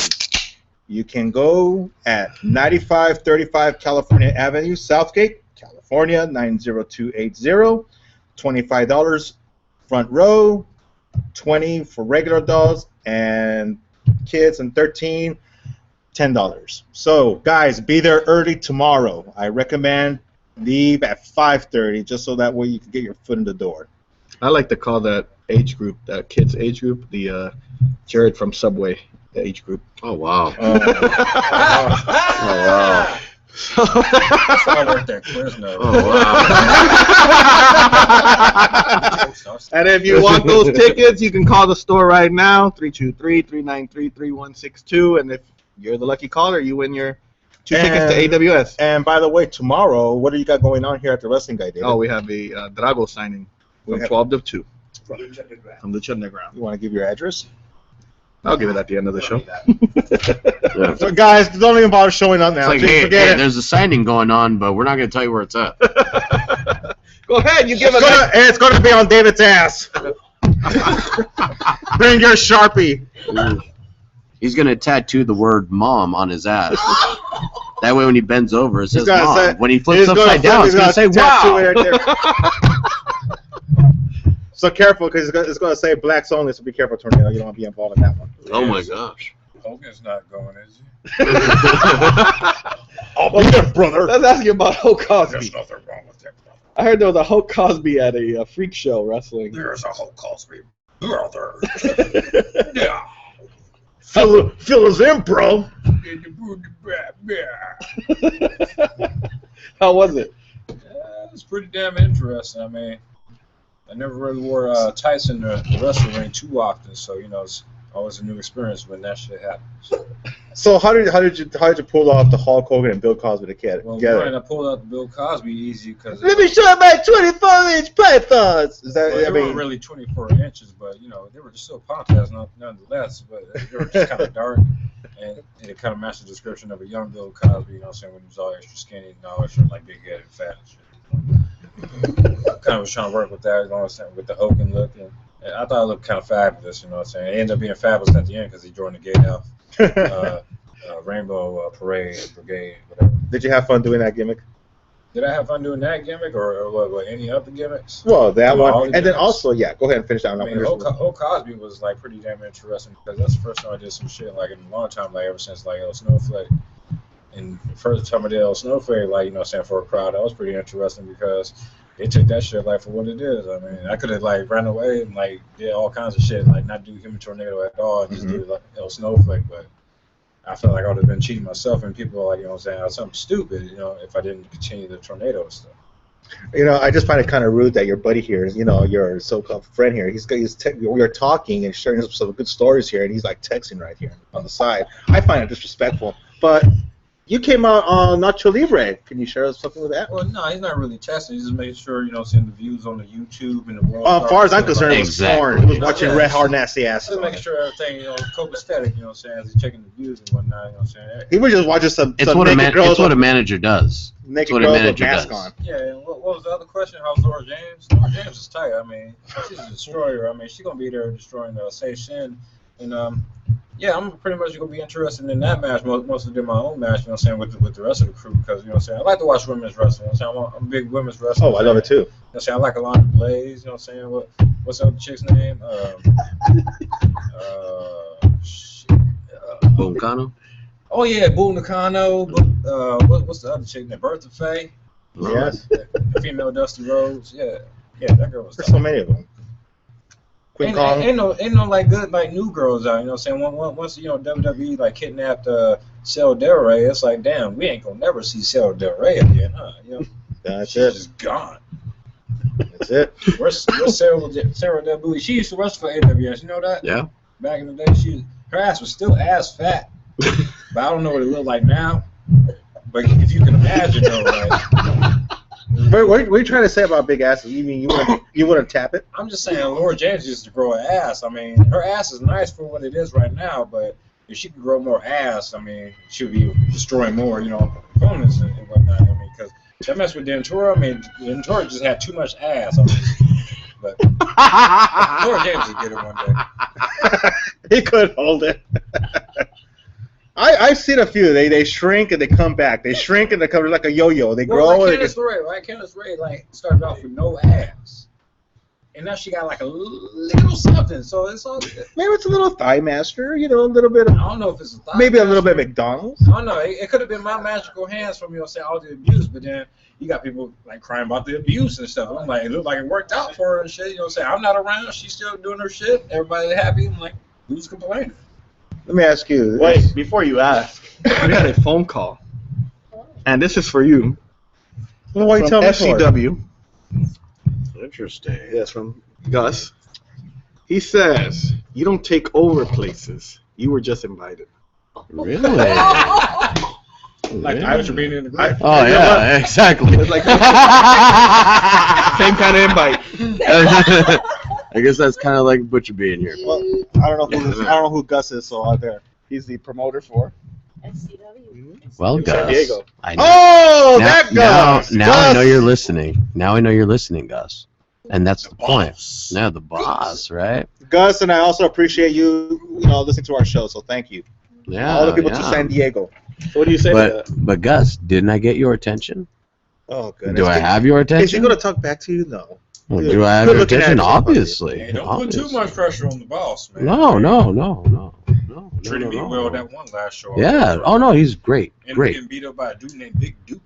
You can go at 9535 California Avenue, Southgate, California, 90280. $25 front row, 20 for regular adults, and kids and 13, $10. So, guys, be there early tomorrow. I recommend leave at 5:30, just so that way you can get your foot in the door. I like to call that age group, that kids age group, the Jared from Subway age group. Oh wow. Oh, wow. I worked at Quiznos. Oh wow. And if you want those tickets, you can call the store right now, 323-393-3162. And if you're the lucky caller, you win your 2 tickets to AWS. And by the way, tomorrow, what do you got going on here at the Wrestling Guy, David? Oh, we have a Drago signing We from have- 12 to 2 from the Underground. You want to give your address? I'll give it at the end of the show. Yeah. So, guys, don't even bother showing up now. It's like, Just hey, forget it. there's a signing going on, but we're not going to tell you where it's at. Go ahead, you give it. It's going to be on David's ass. Bring your Sharpie. He's going to tattoo the word mom on his ass. That way when he bends over, it says gonna mom. say- When he flips He's gonna upside down, it's going to say tattoo wow. it right there. So careful, because it's going to say blacks only, so be careful, Tornado. You don't want to be involved in that one. Oh my gosh. Hogan's not going, is he? Oh, yeah, brother. Let's ask you about Hulk Cosby. There's nothing wrong with that, brother. I heard there was a Hulk Cosby at a freak show wrestling. There's a Hulk Cosby, brother. Yeah. Fill us in, bro. How was it? Yeah, it's pretty damn interesting. I mean, I never really wore tights in the wrestling ring too often, so you know it's always a new experience when that shit happens. So how did you pull off the Hulk Hogan and Bill Cosby together? Well, right, I pulled out the Bill Cosby easy because Let me show you my 24-inch pythons. Is that? they I weren't mean, really 24 inches, but you know they were just still contests nonetheless. But they were just kind of dark, and it kind of matched the description of a young Bill Cosby. You know, what I'm saying when he was all extra skinny and all extra like big headed, fat and shit. I kind of was trying to work with that, you know what I'm saying, with the Hogan look, and I thought it looked kind of fabulous. You know what I'm saying? It ended up being fabulous at the end because he joined the Gay Health Rainbow Parade Brigade, whatever. did you have fun doing that gimmick? Did I have fun doing that gimmick or what, any other gimmicks? Well, that Well, all one, the and then gimmicks. also, yeah. Go ahead and finish that one. I mean, Hulk Cosby was like pretty damn interesting because that's the first time I did some shit like in a long time, like ever since like El Snowflake. And the first time I did El Snowflake, like, you know, saying for a crowd, that was pretty interesting because they took that shit like for what it is. I mean, I could have like ran away and like did all kinds of shit, like not do Human Tornado at all and just do like El Snowflake, but I felt like I would have been cheating myself and people are like, you know what I'm saying, that's something stupid, you know, if I didn't continue the tornado stuff. You know, I just find it kind of rude that your buddy here, you know, your so-called friend here, we are talking and sharing some good stories here, and he's like texting right here on the side. I find it disrespectful. But you came out on Nacho Libre. Can you share us something with that? Well, no, he's not really testing. He's just making sure, you know, seeing the views on the YouTube and the world. As far as I'm concerned, it was Exactly. porn. It was watching Yeah. Red Hard Nasty Ass. Just making sure everything, you know, copacetic, you know what I'm saying, as he's checking the views and whatnot, you know what I'm saying. He was just watching some It's some what, naked girls it's what a with, manager does. naked it's what a girls with manager mask does. on. Yeah, and what was the other question? How's Laura James? Laura James is tight. I mean, she's a destroyer. I mean, she's going to be there destroying Say Shin. And, yeah, I'm pretty much going to be interested in that match, mostly than my own match, you know what I'm saying, with the rest of the crew, because, you know what I'm saying, I like to watch women's wrestling. You know what I'm saying, I'm a big women's wrestler. Oh, I love it too. You know what I'm saying, I like Alana Blaze, you know what I'm saying, what's the other chick's name? Shit. Boom Kano? Oh, yeah, Boo Nakano. What's the other chick name? Bertha Faye? Yes. Female Dusty Rhodes. Yeah, that girl was There's so many of them. King Kong. Ain't no like good like new girls out. You know what I'm saying? Once WWE like kidnapped Cell Del Rey, it's like damn, we ain't gonna never see Cell Del Rey again, huh? You know, That's she's it. just gone. That's it. Where's Sarah Del Booty? She used to wrestle for AWS. You know that? Yeah. Back in the day, her ass was still ass fat, but I don't know what it looked like now. But if you can imagine, though, like, What are you trying to say about big asses? You mean you wouldn't tap it? I'm just saying, Laura James used to grow an ass. I mean, her ass is nice for what it is right now, but if she could grow more ass, I mean, she would be destroying more, opponents and whatnot. I mean, because that mess with Dentura, I mean, Dentura just had too much ass. I mean, but Laura James would get it one day. He could hold it. I've seen a few. They shrink and they come back. They shrink and they come like a yo-yo. They grow. Well, like and Candice LeRae, right? Candice LeRae, like, started off with no ass. And now she got, like, a little something. So it's all good. maybe it's a little thigh master. A little bit of I don't know if it's a thigh maybe a little bit of master. McDonald's. I don't know. It could have been my magical hands from, saying all the abuse. But then you got people, like, crying about the abuse and stuff. I'm like, it looked like it worked out for her and shit. Saying I'm not around. She's still doing her shit. Everybody happy. I'm like, who's complaining? Let me ask you. Wait, before you ask, we had a phone call, and this is for you. Well, why you From tell me for? FCW. Interesting. Yes, from Gus. He says, you don't take over places. You were just invited. Really? Like the Irish are being in the group. Oh yeah, exactly. It's like same kind of invite. I guess that's kind of like Butcher being here. Well, I don't know who Gus is, so out there. He's the promoter for FCW. Well, in San Gus. Diego. I know. Oh, now, that Gus. now I know you're listening. Now I know you're listening, Gus. And that's the point. Boss. Now the boss, right? Gus, and I also appreciate you, listening to our show. So thank you. Yeah. All the people yeah. to San Diego. So what do you say to that? But Gus, didn't I get your attention? Oh, goodness. Do I have your Is he attention? going to talk back to you? No. Well, do I have Good your looking attention? at you, Obviously. Hey, don't put too much pressure on the boss, man. No. Treated me well that one last show. Yeah. Oh no, he's great. And Great. getting beat up by a dude named Big Duke.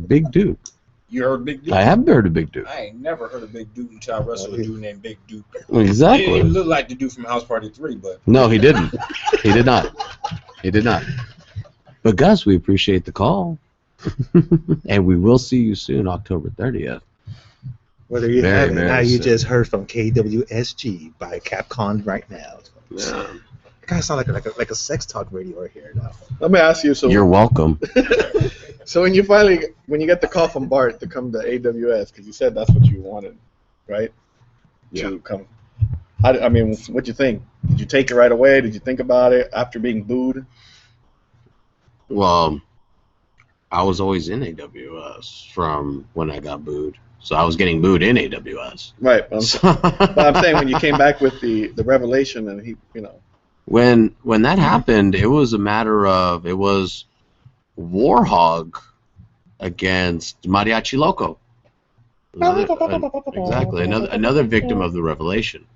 Big Duke. You heard Big Duke? I have heard of Big Duke. I ain't never heard of Big Duke until I wrestled a dude named Big Duke. He didn't Exactly. even look like the dude from House Party 3, but No, he didn't. He did not. He did not. But Gus, we appreciate the call. And we will see you soon, October 30th. Whether you Very, have it, very now you soon. just heard from KWSG by Capcom right now. Yeah. Kind of sound like a sex talk radio right here now. Let me ask you. So You're welcome. So when you get the call from Bart to come to AWS, because you said that's what you wanted, right? Yeah. To come. What'd you think? Did you take it right away? Did you think about it after being booed? Well, I was always in AWS from when I got booed. So I was getting booed in AWS. Right. But I'm saying when you came back with the revelation and he, When that happened, it was a matter of, it was Warhog against Mariachi Loco. Exactly. Another victim of the revelation.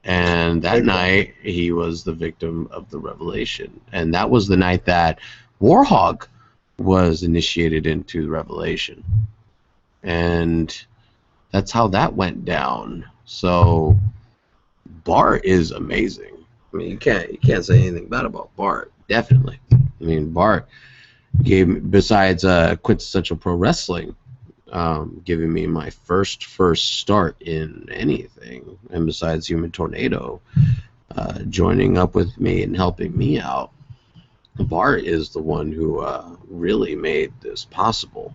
And that night, he was the victim of the revelation. And that was the night that Warhog was initiated into the revelation. And that's how that went down. So Bart is amazing. I mean, you can't say anything bad about Bart. Definitely. I mean, Bart gave, besides Quintessential Pro Wrestling, giving me my first start in anything, and besides Human Tornado, joining up with me and helping me out, Bart is the one who really made this possible,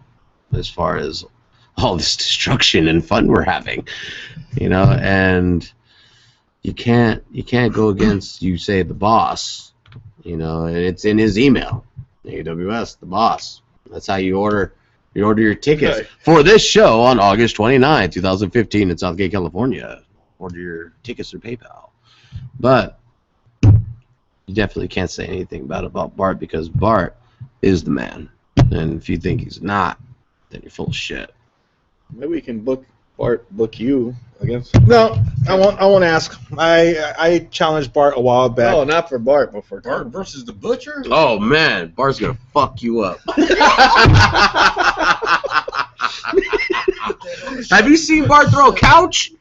as far as all this destruction and fun we're having, and you can't go against, you say, the boss, and it's in his email, AWS, the boss. That's how you order your tickets for this show on August 29, 2015 in Southgate, California. Order your tickets through PayPal. But you definitely can't say anything bad about Bart, because Bart is the man. And if you think he's not, then you're full of shit. maybe we can book you against. No, I won't ask. I challenged Bart a while back. No, not for Bart, but for Bart versus the Butcher? Oh man, Bart's gonna fuck you up. Have you seen Bart throw a couch?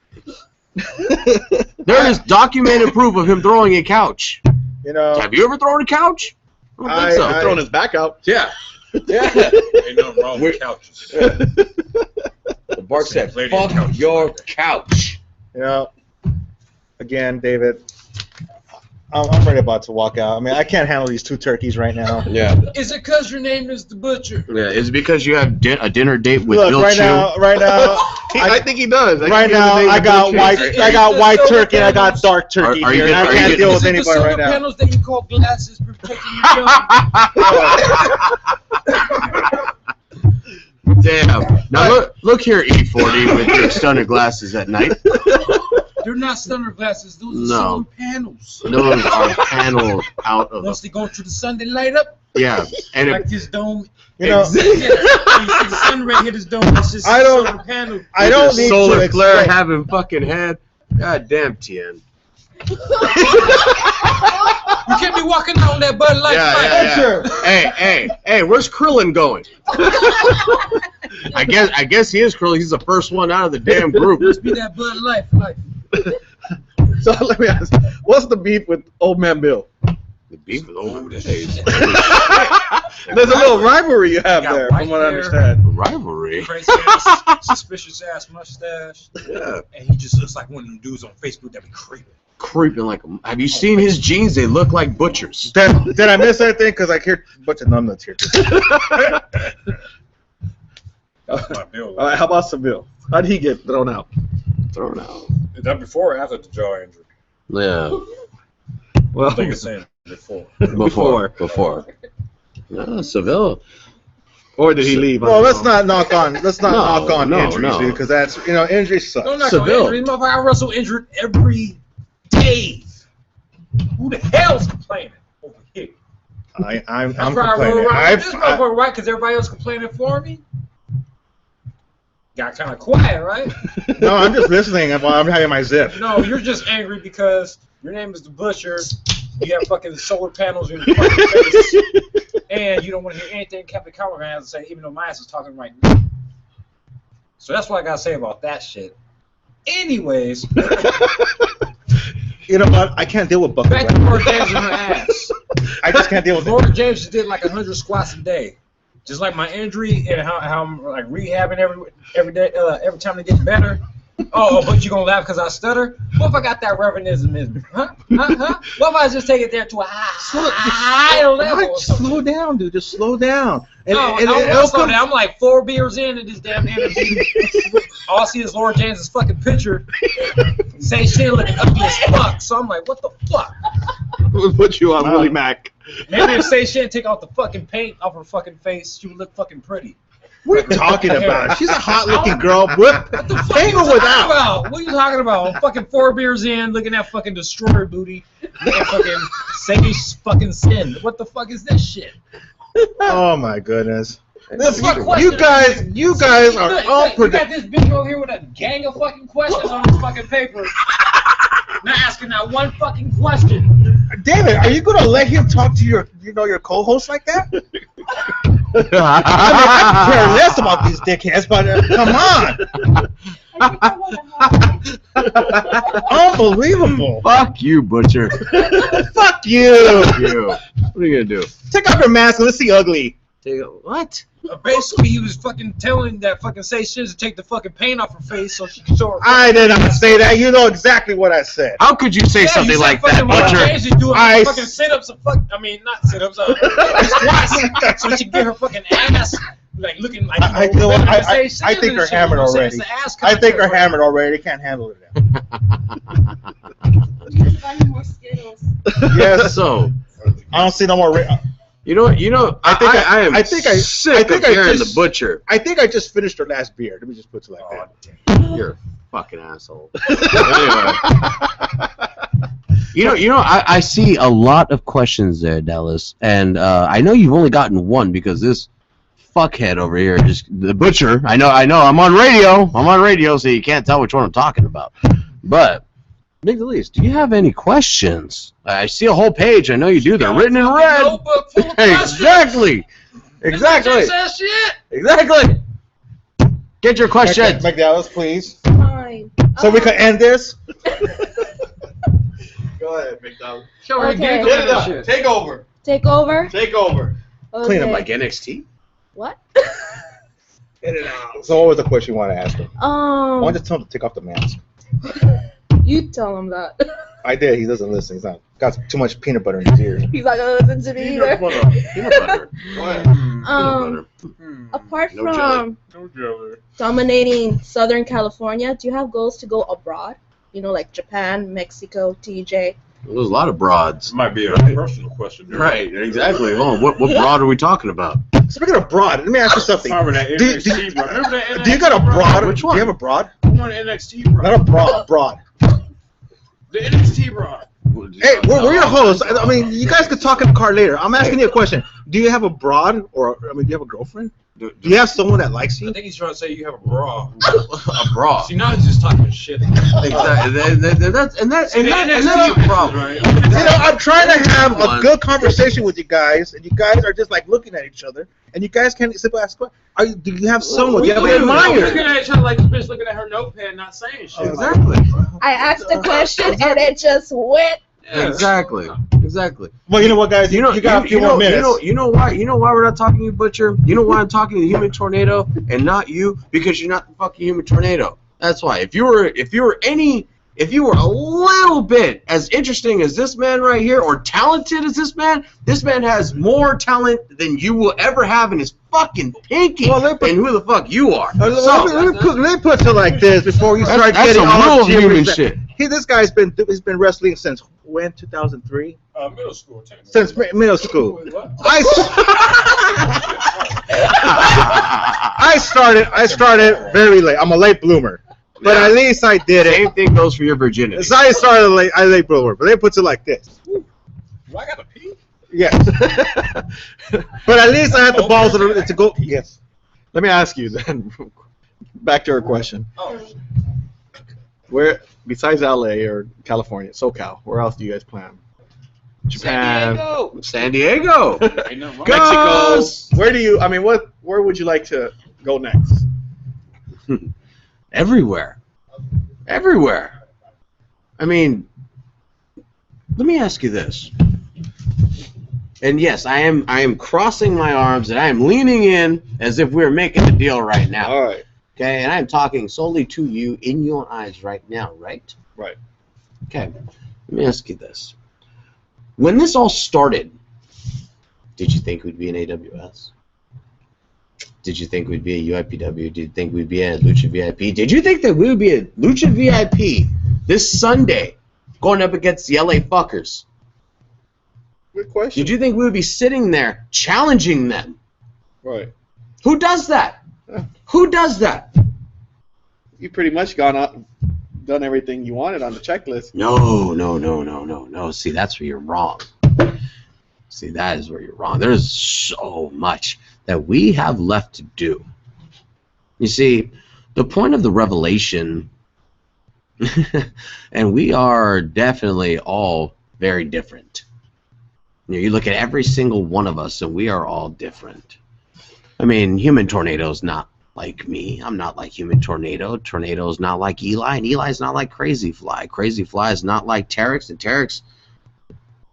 There is documented proof of him throwing a couch. You know, Have you ever thrown a couch? I don't think so. Throwing his back out. Yeah. yeah. Ain't nothing wrong with couches. Bart said, Lady on fuck couch. your couch. You know, again, David, I'm ready about to walk out. I mean, I can't handle these two turkeys right now. Yeah. Is it because your name is the Butcher? Yeah, it's because you have a dinner date with Look, Bill right Chew. now, I think he does. right now, I got white turkey and I got dark turkey Are you here, and I gonna- can't are deal you with Is it the anybody solar right now. panels that you call glasses protecting your Damn. Now look here, E40, with your stunner glasses at night. They're not stunner glasses. Those are No. solar panels. Those are paneled out of Once the... they go through the sun, they light up Yeah. And like if, this dome. You know, You see the sun right here, this dome. That's just I don't- solar panel. I don't with need your solar to flare explain. having fucking head. God damn, Tien. You can't be walking out on that Bud Light. Hey, where's Krillin going? I guess he is Krillin. He's the first one out of the damn group. Must be that Bud Light. Like, So let me ask, what's the beef with Old Man Bill? The beef with old days. There's a little rivalry you have Got there, white from what I hair. understand. Rivalry. crazy ass, suspicious ass mustache. Yeah. And he just looks like one of them dudes on Facebook that be creeping. Creeping like a... Have you seen his jeans? They look like butchers. Did I miss anything? Because I hear a bunch of numbnuts here. My Bill. All right, how about Seville? How did he get thrown out? Thrown out. Is that before or after the jaw injury? Yeah. Well, I think it's saying before. Before. No, Seville. or did he leave? Well, let's not knock on injuries, no. dude, because that's injuries suck. Don't knock Seville. on injury. Motherfucker, I wrestle injured every day. Who the hell's complaining over here? I'm That's why I roll complaining. around with this motherfucker, right? Because everybody else complaining for me. Got kind of quiet, right? No, I'm just listening while I'm having my zip. No, you're just angry because your name is the Butcher. You have fucking solar panels in your fucking face, and you don't want to hear anything Captain Callahan has to say, even though my ass is talking right now. So that's what I gotta say about that shit. Anyways, You know what? I can't deal with bucket. back to Laura James and her ass. I just can't deal with it. Laura James just did like 100 squats a day. Just like my injury and how I'm like rehabbing every day, every time to get better. Oh, but you gonna laugh because I stutter? What if I got that revenism? Huh? What if I just take it there to a high level? or something? Slow down, dude. Just slow down. No, it'll come. I'm like 4 beers into this damn interview. All I see is Laura James' fucking picture. Say shit looking ugly as fuck. So I'm like, what the fuck? We'll put you on Willie Mack. Maybe if Say shit and take off the fucking paint off her fucking face, she would look fucking pretty. What are you talking about? She's a hot-looking girl. What the fuck Hang are you her talking without. about? What are you talking about? I'm fucking 4 beers in, looking at fucking destroyer booty, looking at fucking Say fucking sin. What the fuck is this shit? Oh my goodness. What question? You guys are You got unpredictable. this bitch over here with a gang of fucking questions on this fucking paper. Not asking that one fucking question. David, are you gonna let him talk to your co-host like that? I mean, I care less about these dickheads, but come on, unbelievable. Fuck you, Butcher. Fuck you. Fuck you. What are you gonna do? Take off your mask and let's see ugly. What? Basically, he was fucking telling that fucking Say shit to take the fucking paint off her face so she could show her. I did not say that. You know exactly what I said. How could you say Yeah, something you like said that, fucking Laura Butcher? James is doing I fucking sit-ups and not sit-ups, squats, so she can get her fucking ass like looking like. I think her hammered already. I think her hammered already. Can't handle it now. Just buy me more Skittles. Yes. So, I don't see no more. I am I think I sick of hearing the Butcher. I think I just finished her last beer. Let me just put it like that. You're a fucking asshole. Anyway. I see a lot of questions there, Dallas, and I know you've only gotten one because this fuckhead over here, just the Butcher. I know. I'm on radio, so you can't tell which one I'm talking about. But, Big Delise, do you have any questions? I see a whole page. I know you do. They're written in red. Notebook full of questions. Exactly. Says shit. Exactly. Get your question. McDallas, please. Hi. time. So we can end this? Go ahead, McDonald. Show her Okay. Google that shit. Take over. Take over. Take over. Okay. Clean him like NXT? What? So what was the question you want to ask him? I Um, want to tell him to take off the mask. you tell him that. I did. He doesn't listen. He's not got too much peanut butter in his ear. He's not gonna listen to me either. Peanut butter. Go ahead. Apart No from dominating Southern California, do you have goals to go abroad? You know, like Japan, Mexico, TJ. There's a lot of broads. This might be a personal question. dude. Right, exactly. Hold on, what broad are we talking about? Speaking of broad, let me ask you something. Remember that Do- NXT, bro? Remember that NXT? Do you got a broad? Which Do one? you have a broad? I'm on NXT, bro. Not a broad. Broad. The NXT, bro. Hey, we're your hosts. I mean, you guys could talk in the car later. I'm asking you a question. Do you have a broad, or I mean, do you have a girlfriend? Do you have someone that likes I you? think he's trying to say you have a bra. A broad. See, now he's just talking shit. Exactly. That's your problem. Right? You know, I'm trying to have a good conversation with you guys, and you guys are just like looking at each other, and you guys can't simply ask questions. Do you have someone? Do you have an Looking admirer? at each other like this bitch looking at her notepad, not saying shit. Exactly. I asked the question and it just went. Exactly. Well, you know what, guys? You got a few more minutes. You know why we're not talking to you, Butcher? You know why I'm talking to the Human Tornado and not you? Because you're not the fucking Human Tornado. That's why. If you were a little bit as interesting as this man right here, or talented as this man has more talent than you will ever have in his fucking pinky. Well, and who the fuck you are. Let me put it like this before you start That's getting some all real human gibberish. shit. This guy's been wrestling since when? 2003? Middle school time. Since middle school. Wait, what? I started very late. I'm a late bloomer, but at least I did it. Same thing goes for your virginity. So I started late bloomer, but they put it like this. Do I got a pee? Yes. But at least I had the balls to go. Yes. Let me ask you then. Back to our question. Oh, Where, besides LA or California, SoCal, where else do you guys plan? Japan, San Diego. ain't nothing wrong. Mexico. Goes. Where do you? I mean, where would you like to go next? Everywhere. I mean, let me ask you this. And yes, I am crossing my arms and I am leaning in as if we're making a deal right now. All right. Okay, and I'm talking solely to you in your eyes right now, right? Right. Okay, let me ask you this. When this all started, did you think we'd be in AWS? Did you think we'd be a UIPW? Did you think we'd be at Lucha VIP? Did you think that we would be at Lucha VIP this Sunday going up against the LA Fuckers? Good question. Did you think we would be sitting there challenging them? Right. Who does that? Who does that? You pretty much gone out, done everything you wanted on the checklist. No. See, that's where you're wrong. See, that is where you're wrong. There's so much that we have left to do. You see, the point of the revelation, and we are definitely all very different. You look at every single one of us, and we are all different. I mean, Human Tornado's not like me. I'm not like Human Tornado. Tornado's not like Eli, and Eli's not like Crazy Fly. Crazy Fly is not like Terex, and Terex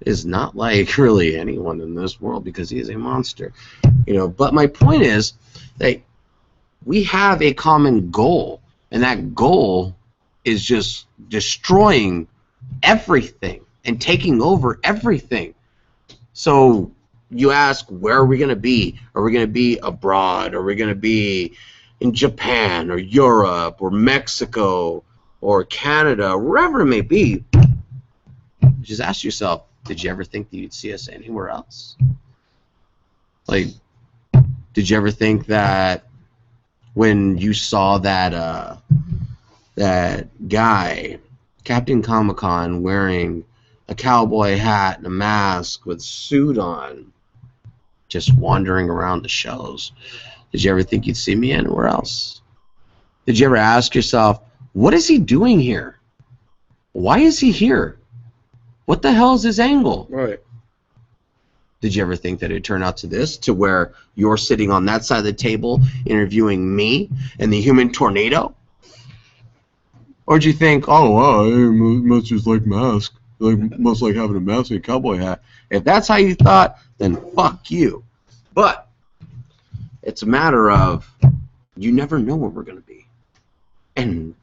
is not like really anyone in this world because he is a monster. But my point is that we have a common goal, and that goal is just destroying everything and taking over everything. So you ask, where are we going to be? Are we going to be abroad? Are we going to be in Japan or Europe or Mexico or Canada, wherever it may be? Just ask yourself, did you ever think that you'd see us anywhere else? Like, did you ever think that when you saw that guy, Captain Comic-Con, wearing a cowboy hat and a mask with a suit on, just wandering around the shows, did you ever think you'd see me anywhere else? Did you ever ask yourself, what is he doing here? Why is he here? What the hell is his angle? Right. Did you ever think that it'd turn out to this, to where you're sitting on that side of the table interviewing me and the Human Tornado? Or do you think, oh, wow, it must just like mask. Must like having a mask and a cowboy hat. If that's how you thought, then fuck you. But it's a matter of you never know where we're going to be. And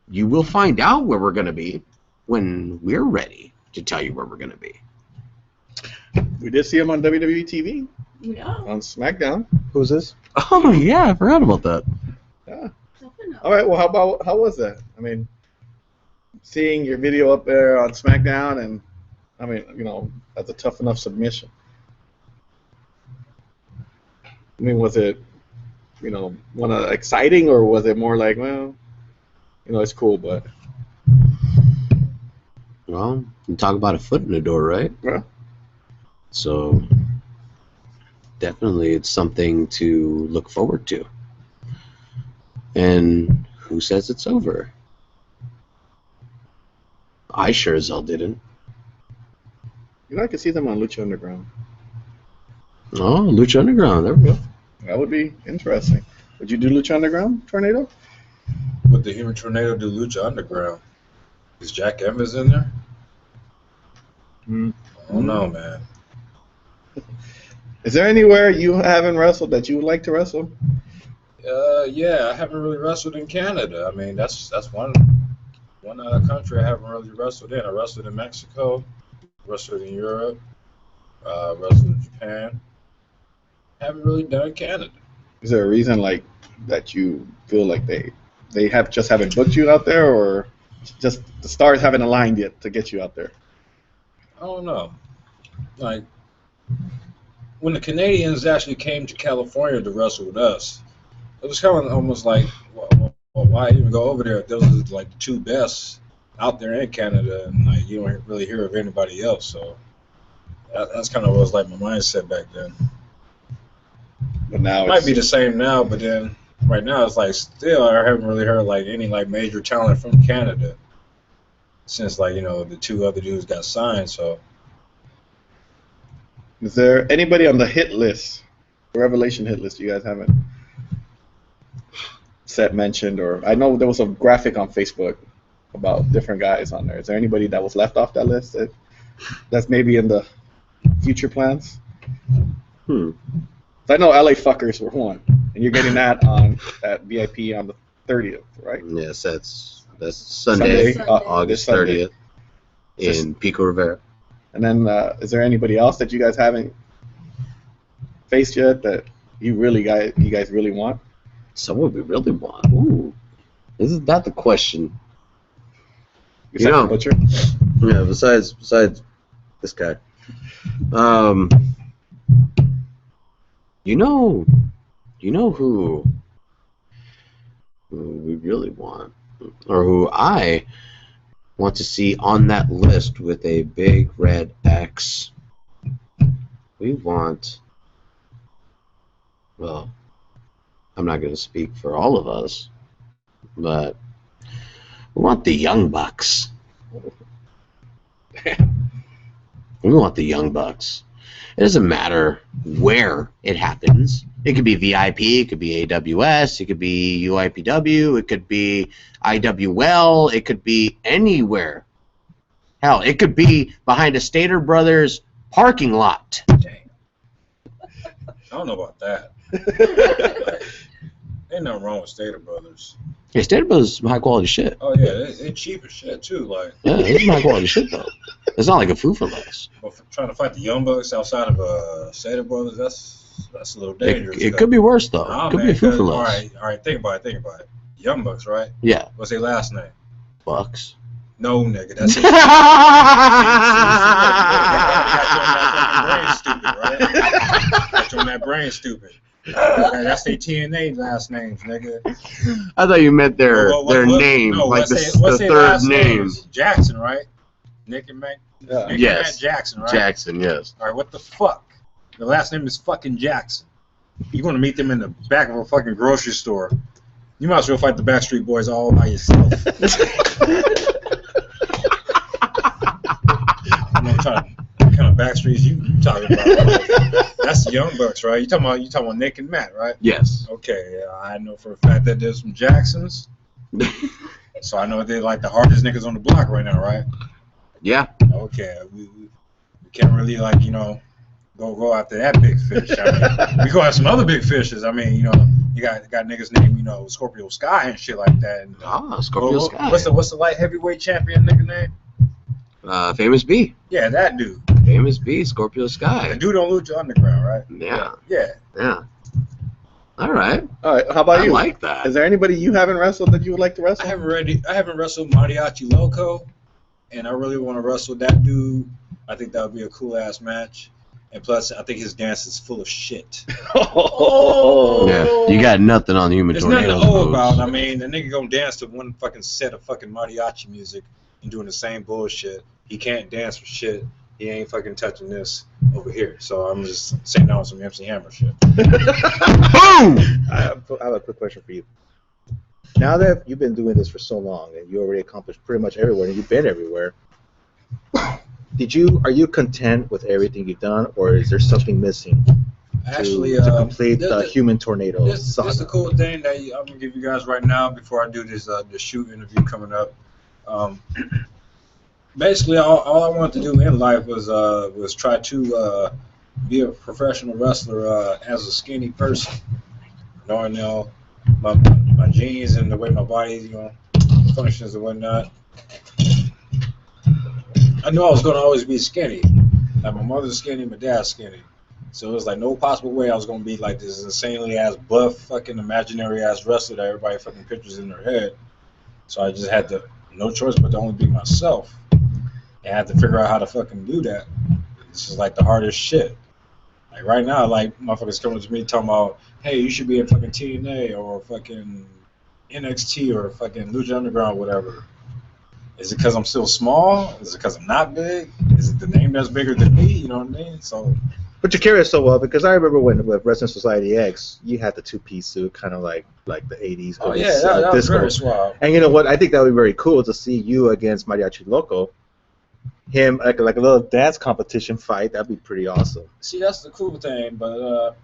you will find out where we're going to be when we're ready to tell you where we're going to be. We did see him on WWE TV, Yeah. on SmackDown. Who's this? Oh, yeah, I forgot about that. Yeah. All right. Well, how was that? I mean, seeing your video up there on SmackDown, and I mean, you know, that's a tough enough submission. I mean, was it, you know, exciting, or was it more like, well, you know, it's cool, but Well, you talk about a foot in the door, right? Yeah. So definitely it's something to look forward to. And who says it's over? I sure as hell didn't. you know, I could see them on Lucha Underground. Oh, Lucha Underground, there we go. That would be interesting. Would you do Lucha Underground, Tornado? Would the Human Tornado do Lucha Underground? Is Jack Evans in there? Hmm. I don't know, man. Is there anywhere you haven't wrestled that you would like to wrestle? Yeah, I haven't really wrestled in Canada. I mean, that's one country I haven't really wrestled in. I wrestled in Mexico, wrestled in Europe, wrestled in Japan. Haven't really done Canada. Is there a reason like that you feel like they haven't booked you out there, or just the stars haven't aligned yet to get you out there? I don't know. Like, when the Canadians actually came to California to wrestle with us, it was kind of almost like, well, why even go over there? Those are like the two best out there in Canada, and like you don't really hear of anybody else. So that's kind of what was like my mindset back then. But now It might be the same now, but then right now it's like still I haven't really heard like any like major talent from Canada since like, you know, the two other dudes got signed. So Is there anybody on the hit list, the Revelation hit list, you guys haven't mentioned? Or I know there was a graphic on Facebook about different guys on there. Is there anybody that was left off that list that's maybe in the future plans? So I know LA Fuckers were one, and you're getting that on at VIP on the 30th, right? Yes, that's Sunday, Sunday. August This Sunday. 30th in Pico Rivera. And then is there anybody else that you guys haven't faced yet that you guys really want? Someone we really want. Ooh, isn't that the question? Besides know- the Butcher? Yeah. Besides this guy, you know who we really want, or who I want to see on that list with a big red X. We want. Well, I'm not going to speak for all of us, but we want the Young Bucks. We want the Young Bucks. It doesn't matter where it happens. It could be VIP, it could be AWS, it could be UIPW, it could be IWL, it could be anywhere. Hell, it could be behind a Stater Brothers parking lot. dang. I don't know about that. Ain't nothing wrong with Stater Brothers. Yeah, Stater Brothers is high quality shit. Oh yeah, they cheap as shit too. Like, Yeah, it's high quality shit though. It's not like a Foo for Less. but for trying to fight the Young Bucks outside of Stater Brothers, that's a little dangerous. It could be worse though. Nah, It could man, be a Foo for 'cause- Less. all right. Think about it. Young Bucks, right? Yeah, What's their last name? Bucks. No, nigga, that's it. Got you on that brain stupid. Okay, that's their TNA last names, nigga. I thought you meant their What- name, no, like what's the their third last name. is Jackson, right? Nick and Matt. Yeah. Nick Yes. and Matt Jackson, right? Jackson, yes. All right, what the fuck? The last name is fucking Jackson. You're gonna meet them in the back of a fucking grocery store. You might as well fight the Backstreet Boys all by yourself. I'm not trying. What kind of Backstreets you talking about? That's the Young Bucks, right? You talking about Nick and Matt, right? Yes. Okay, yeah, I know for a fact that there's some Jacksons. So I know they're like the hardest niggas on the block right now, right? Yeah. Okay, we can't really like go after that big fish. I mean, we go after some other big fishes. I mean, you got niggas named Scorpio Sky and shit like that. And, Scorpio Sky. What's the light heavyweight champion nigga name? Famous B. Yeah, that dude. Famous B, Scorpio Sky. The dude on Lucha Underground, right? Yeah. All right. All right. How about I you? like that. Is there anybody you haven't wrestled that you would like to wrestle? I haven't wrestled Mariachi Loco, and I really want to wrestle that dude. I think that would be a cool ass match. And plus, I think his dance is full of shit. Yeah, you got nothing on Human There's Tornadoes. nothing to owe moves. about. I mean, the nigga gonna dance to one fucking set of fucking mariachi music and doing the same bullshit. He can't dance for shit. He ain't fucking touching this over here. So I'm just saying that on some MC Hammer shit. Boom! I have a quick question for you. Now that you've been doing this for so long and you already accomplished pretty much everywhere and you've been everywhere, are you content with everything you've done, or is there something missing to complete the Human Tornado saga? This is the cool thing that I'm gonna give you guys right now before I do this the shoot interview coming up. Basically, all I wanted to do in life was try to be a professional wrestler as a skinny person, knowing my genes and the way my body functions and whatnot. I knew I was gonna always be skinny. Like my mother's skinny, my dad's skinny. So it was like no possible way I was gonna be like this insanely ass buff, fucking imaginary ass wrestler that everybody fucking pictures in their head. So I just had no choice but to only be myself. And I had to figure out how to fucking do that. This is like the hardest shit. Like right now, like motherfuckers coming to me talking about, hey, you should be in fucking TNA or fucking NXT or fucking Lucha Underground or whatever. Is it because I'm still small? Is it because I'm not big? Is it the name that's bigger than me? You know what I mean? So. But you carry it so well, because I remember when with Wrestling Society X, you had the two-piece suit, kind of like the 80s. Oh yeah, that was very suave. And you know what? I think that would be very cool to see you against Mariachi Loco. Him like a little dance competition fight. That'd be pretty awesome. See, that's the cool thing, but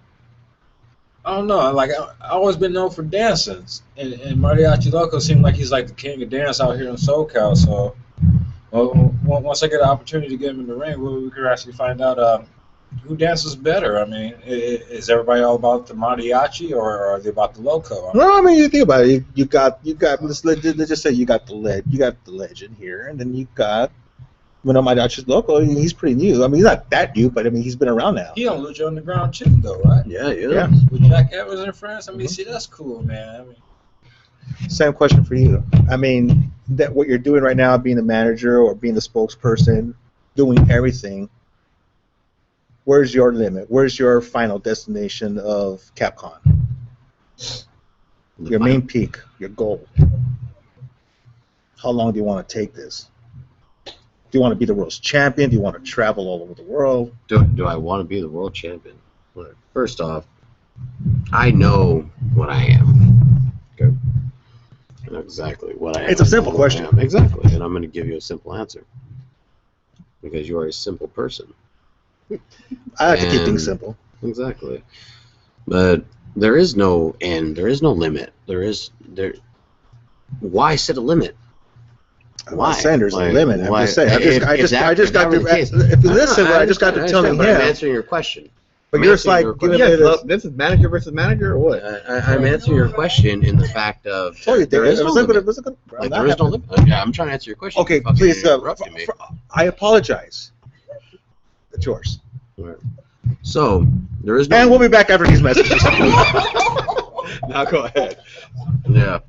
I don't know. Like I always been known for dancing, and Mariachi Loco seemed like he's like the king of dance out here in SoCal. So, once I get an opportunity to get him in the ring, we could actually find out who dances better. I mean, is everybody all about the mariachi, or are they about the loco? No, I mean, you think about it. You got. Let's just say you got the legend here, and then you got. Mariachi Loco, he's pretty new. I mean, he's not that new, but I mean, he's been around now. He on Lucha Underground too, though, right? Yeah. With Jack Evans and friends. I mean, see, that's cool, man. I mean, same question for you. I mean, that what you're doing right now, being the manager or being the spokesperson, doing everything. Where's your limit? Where's your final destination of Capcom? Your main peak, your goal. How long do you want to take this? Do you want to be the world's champion? Do you want to travel all over the world? Do I want to be the world champion? Well, first off, I know what I am. Okay. I know exactly what I am. It's a simple question. Exactly, and I'm going to give you a simple answer. Because you are a simple person. I like to keep things simple. Exactly. But there is no end. There is no limit. Why set a limit? I'm not saying there's a limit. I'm why? just saying. I just got to. If you listen, I just got to telling him. I'm answering your question. But you're just like, this is manager versus manager, or what? I'm answering your question in the fact of there is no limit. Like, there is no limit. Yeah, I'm trying to answer your question. Okay, please. I apologize. It's yours. Right. So there is no. And we'll be back after these messages. Now go ahead. Yeah.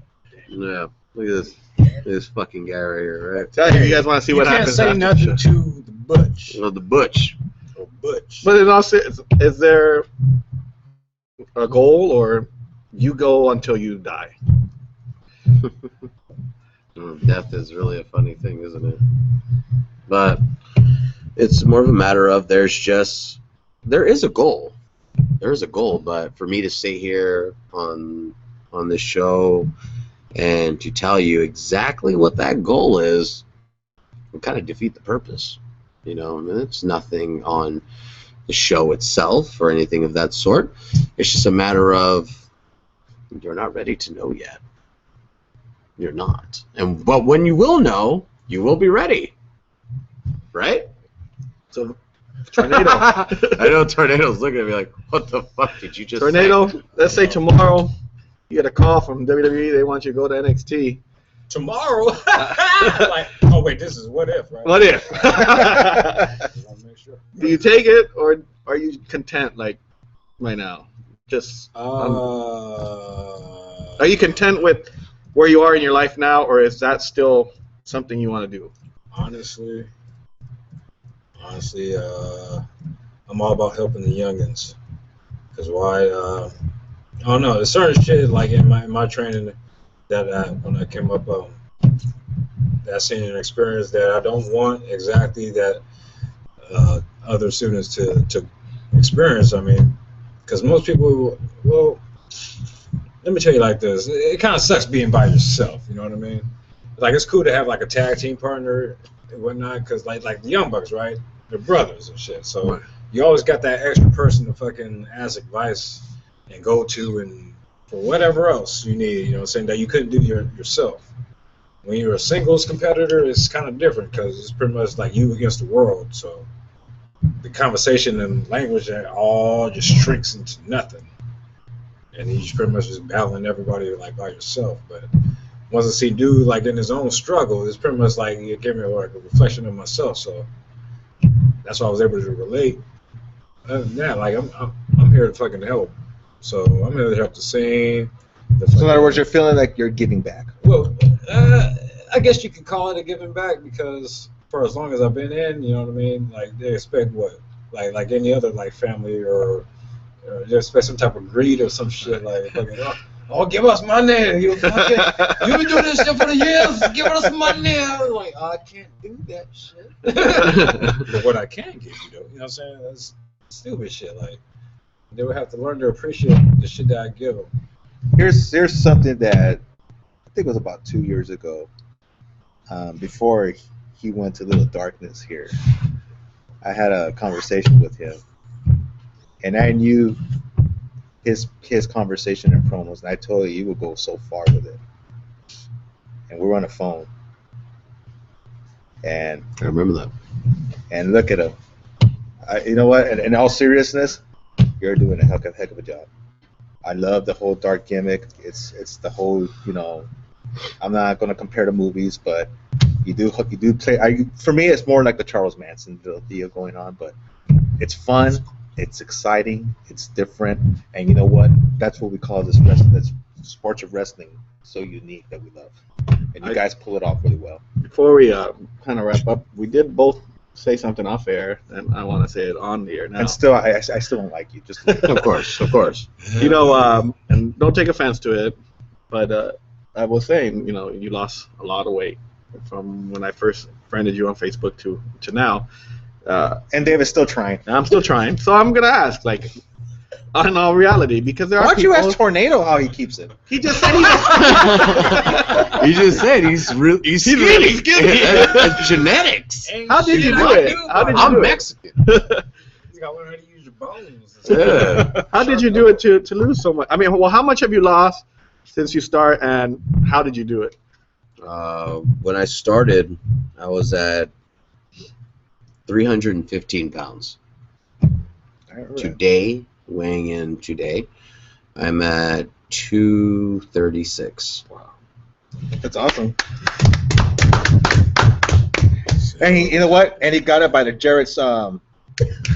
Look at this fucking guy right here, right? Tell you guys want to see what happens. You can't say nothing to the Butch. Well, the Butch. Oh, Butch. But in all seriousness, is there a goal, or you go until you die? Death is really a funny thing, isn't it? But it's more of a matter of there is a goal. There is a goal, but for me to sit here on this show and to tell you exactly what that goal is would kind of defeat the purpose. You know, I mean, it's nothing on the show itself or anything of that sort. It's just a matter of you're not ready to know yet. you're not. But when you will know, you will be ready. Right? So, Tornado. I know Tornado's looking at me like, what the fuck did you just Tornado, say? let's say tomorrow you get a call from WWE. They want you to go to NXT. Tomorrow? Like, oh, wait, this is what if, right? What if? Wanna make sure. Do you take it, or are you content, like, right now? Just are you content with where you are in your life now, or is that still something you want to do? Honestly, I'm all about helping the youngins. Cause why? I don't know. There's certain shit like in my training that when I came up, that I seen an experience that I don't want exactly that other students to experience. I mean, because most people, well, let me tell you like this. It kind of sucks being by yourself. You know what I mean? Like it's cool to have like a tag team partner and whatnot, because like the Young Bucks, right? They're brothers and shit. So you always got that extra person to fucking ask advice and go to and for whatever else you need. You know what I'm saying? That you couldn't do yourself. When you're a singles competitor, it's kind of different because it's pretty much like you against the world. So the conversation and language all just shrinks into nothing. And he's pretty much just battling everybody like by yourself. But once I see dude like in his own struggle, it's pretty much like it gave me like a reflection of myself. So that's why I was able to relate. Other than that, like I'm here to fucking help. So I'm here to help the scene. So in other words, you're feeling like you're giving back. Well, I guess you could call it a giving back because for as long as I've been in, you know what I mean. Like they expect what, like any other like family or they expect some type of greed or some shit like fucking. Oh, give us money! You've been doing this shit for the years. Give us money! I'm like, I can't do that shit. But what I can give you, though, you know what I'm saying? That's stupid shit. Like, they would have to learn to appreciate the shit that I give them. Here's something that I think it was about 2 years ago, before he went to Little Darkness here. I had a conversation with him, and I knew his conversation and promos, and I told you would go so far with it. And we were on the phone, and I remember that. And look at him. You know what? In all seriousness, you're doing a heck of a job. I love the whole dark gimmick. It's the whole, you know. I'm not going to compare the movies, but you do play. For me, it's more like the Charles Manson deal going on, but it's fun. It's exciting, it's different, and you know what? That's what we call this wrestling. That's sports of wrestling, so unique that we love, and you guys pull it off really well. Before we kind of wrap up, we did both say something off air, and I want to say it on the air now. And still, I still don't like you. Just of course. You know, and don't take offense to it, but I was saying, you know, you lost a lot of weight from when I first friended you on Facebook to now. And David's still trying. I'm still trying. So I'm going to ask, like, in all reality, because there are Why don't you people... ask Tornado how he keeps it? He just said He just said he's skinny. really skinny. It's genetics. How did you do it? I'm Mexican. You got to learn how to use your bones. Yeah. How did you do it to lose so much? I mean, well, how much have you lost since you start, and how did you do it? When I started, I was at 315 pounds. Today, weighing in today, I'm at 236. Wow. That's awesome. And you know what? And he got it by the Jarrett's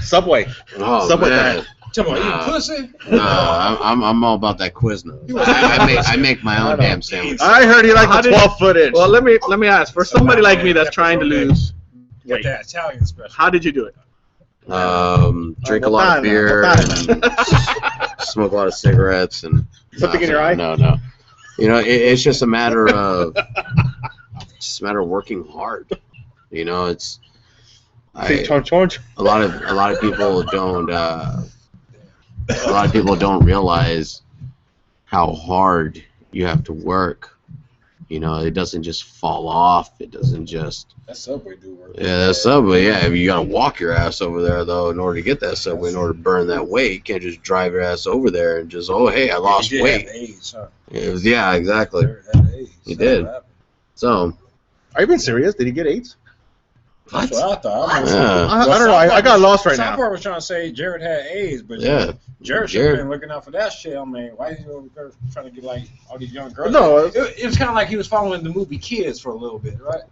Subway. Oh, Subway man. Tell me, you pussy? I'm all about that Quiznos. I make my own damn sandwich. I heard he liked How the did- 12-foot-inch. Well, let me ask, for somebody like me that's trying to lose You got weight, that Italian special. how did you do it? Drink a lot of beer and smoke a lot of cigarettes and Something in your eye? No. You know, it's just a matter of working hard. You know, it's a lot of people don't realize how hard you have to work. You know, it doesn't just fall off. It doesn't just. That Subway do work. Yeah, that Subway. Yeah, you gotta walk your ass over there though in order to get that Subway. In order to burn that weight, you can't just drive your ass over there and just hey, I lost weight. Age, huh? Yeah, exactly. AIDS. He That's did. what happened. So, Are you being serious? Did he get AIDS? That's what I thought. I, mean, Yeah. I don't know. I got lost right South now. Park was trying to say Jared had AIDS, but yeah. Jared should have been looking out for that shit. I mean, why is he over there trying to get like all these young girls? No. It was kind of like he was following the movie Kids for a little bit, right?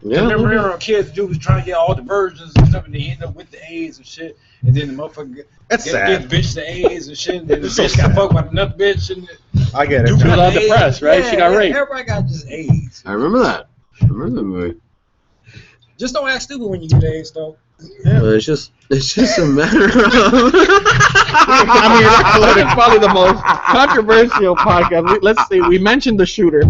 Yeah. Remember on Kids, dude was trying to get all the versions and stuff, and he ended up with the AIDS and shit. And then the motherfucker That's get sad. the bitch the AIDS and shit. And then the It's so bitch got sad. fucked by another bitch. And I get it. dude She was got all AIDS. depressed, right? She got raped. Everybody got just AIDS. I remember that. I remember the movie. Just don't act stupid when you get AIDS, though. Well, it's just a matter of. I mean, it's probably the most controversial podcast. Let's see. We mentioned the shooter.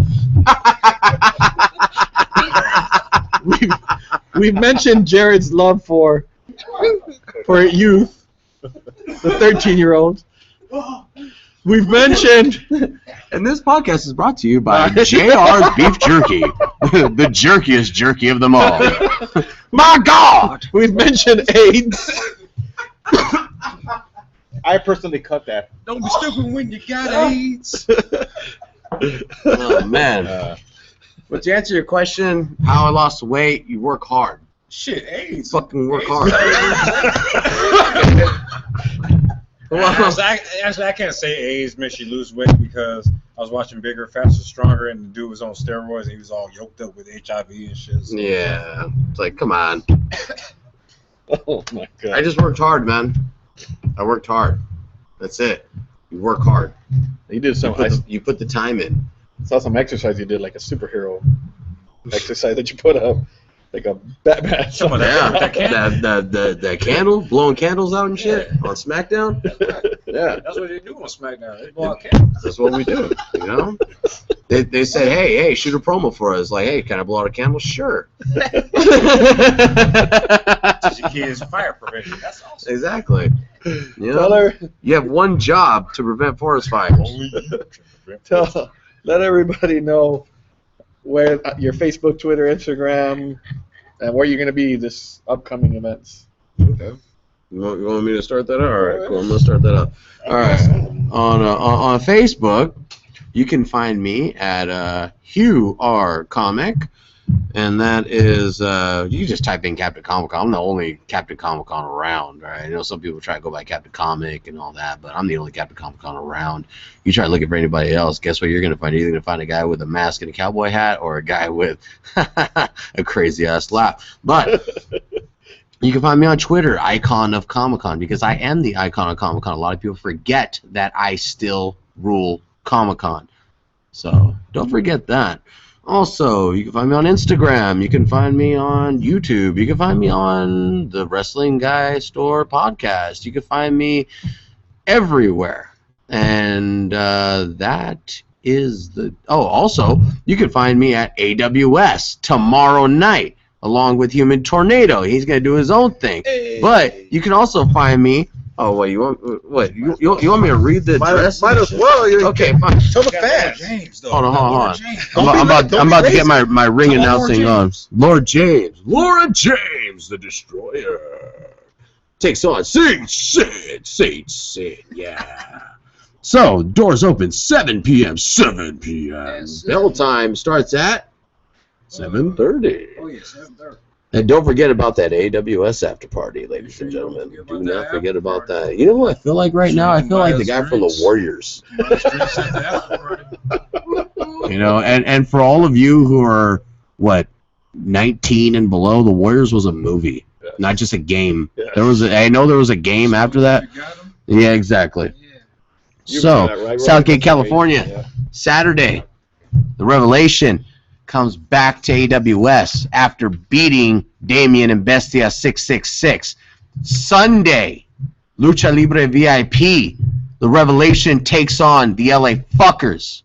We've mentioned Jared's love for youth, the 13-year-old. We've mentioned. And this podcast is brought to you by JR's Beef Jerky, the jerkiest jerky of them all. My God! We've mentioned AIDS. I personally cut that. Don't be stupid when you got AIDS. Oh man! But to answer your question, how I lost weight, you work hard. Shit, AIDS. Fucking work AIDS. hard. Actually, I can't say AIDS makes you lose weight because I was watching Bigger, Faster, Stronger, and the dude was on steroids and he was all yoked up with HIV and shit. So. Yeah, it's like, come on. Oh my god. I just worked hard, man. I worked hard. That's it. You work hard. You did some. You put the time in. I saw some exercise you did, like a superhero exercise that you put up, like a Batman. Some of Yeah, that can. the candle, blowing candles out and shit on SmackDown. Yeah. That's what they do on SmackDown. They blow out candles. That's what we do. You know. They said, hey, shoot a promo for us. Like, hey, can I blow out a candle? Sure. Teach your kids fire prevention. That's awesome. Exactly. You Tell know, her, you have one job to prevent forest fires. let everybody know where your Facebook, Twitter, Instagram, and where you're going to be this upcoming events. Okay. You want me to start that out? All right, cool. I'm gonna start that out. All right. On Facebook, you can find me at Hugh R Comic, and that is you can just type in Captain Comic Con. I'm the only Captain Comic Con around. Right? I know some people try to go by Captain Comic and all that, but I'm the only Captain Comic Con around. You try looking for anybody else, guess what you're gonna find? You're either gonna find a guy with a mask and a cowboy hat, or a guy with a crazy ass laugh. But you can find me on Twitter, Icon of Comic Con, because I am the icon of Comic Con. A lot of people forget that I still rule Comic Con. So don't forget that. Also, you can find me on Instagram. You can find me on YouTube. You can find me on the Wrestling Guy Store podcast. You can find me everywhere. And that is the... Oh, also, you can find me at AWS tomorrow night, along with Human Tornado. He's going to do his own thing. Hey. But you can also find me... Oh, wait, you want me to read the address? Might as well. Okay, fine. Tell the fans. James, though. Hold on. Don't I'm about to get my ring Come on, announcing Lord on. Lord James. Laura James, the Destroyer. Takes on Sid. Yeah. So, doors open 7 p.m. 7 p.m. Yes, Bell time starts at 7:30. Oh, yes, 7:30. And don't forget about that AWS after party, ladies and gentlemen. Do not forget about that. You know what I feel like right now? I feel like the guy from the Warriors. You know, and for all of you who are, 19 and below, the Warriors was a movie, not just a game. I know there was a game after that. Yeah, exactly. So, Southgate, California, Saturday, the Revelation comes back to AWS after beating Damien and Bestia 666. Sunday, Lucha Libre VIP, the Revelation takes on the LA Fuckers.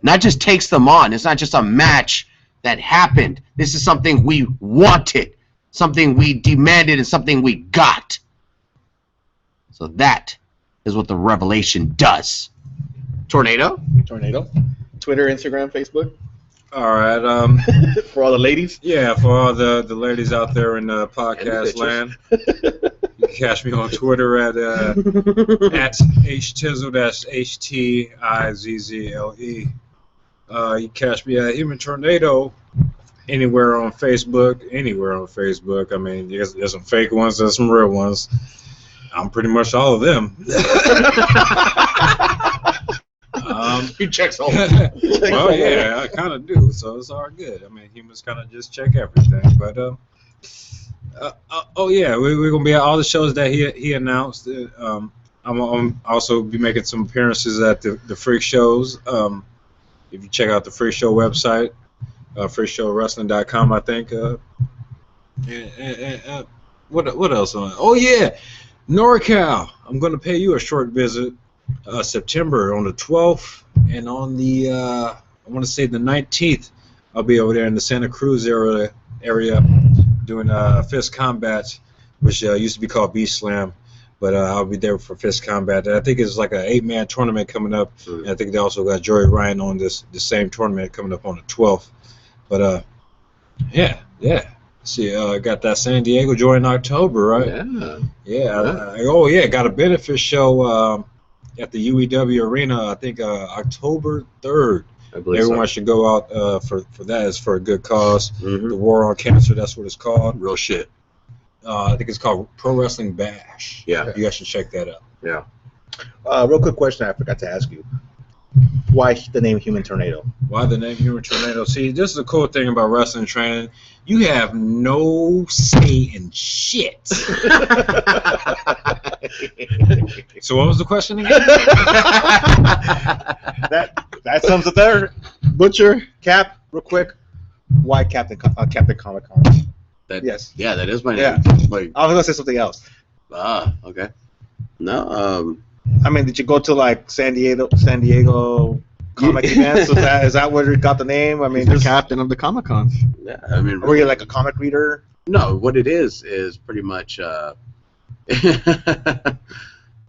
Not just takes them on. It's not just a match that happened. This is something we wanted, something we demanded, and something we got. So that is what the Revelation does. Tornado? Twitter, Instagram, Facebook. All right. For all the ladies. Yeah, for all the ladies out there in podcast land, you can catch me on Twitter at HTizzle. That's HTIZZLE. You catch me at Human Tornado anywhere on Facebook. I mean, there's some fake ones, there's some real ones. I'm pretty much all of them. He checks all. Well, yeah, I kind of do, so it's all good. I mean, humans kind of just check everything. But oh yeah, we're gonna be at all the shows that he announced. I'm also be making some appearances at the Freak shows. If you check out the Freak Show website, freakshowwrestling.com, I think. And what else on? Oh yeah, NorCal. I'm gonna pay you a short visit. September on the 12th and on the I want to say the 19th, I'll be over there in the Santa Cruz area doing Fist Combat, which used to be called Beast Slam, but I'll be there for Fist Combat. And I think it's like an 8-man tournament coming up. And I think they also got Joey Ryan on the same tournament coming up on the 12th. But yeah. See, got that San Diego joint in October, right? Yeah. Got a benefit show. At the UEW Arena, I think October 3rd. I believe Everyone should go out for that. It's for a good cause. Mm-hmm. The War on Cancer, that's what it's called. Real shit. I think it's called Pro Wrestling Bash. Yeah. You guys should check that out. Yeah. Real quick question I forgot to ask you. Why the name Human Tornado? Why the name Human Tornado? See, this is the cool thing about wrestling training. You have no say in shit. So what was the question again? that sums it there. Butcher, Cap, real quick. Why Captain Comic-Con? Yes. Yeah, that is my name. Yeah. Like, I was gonna say something else. Okay. No, I mean, did you go to like San Diego comic events? Is that where you got the name? I mean, He's the captain of the Comic-Cons. yeah, I mean, were you like a comic reader? no, what it is pretty much a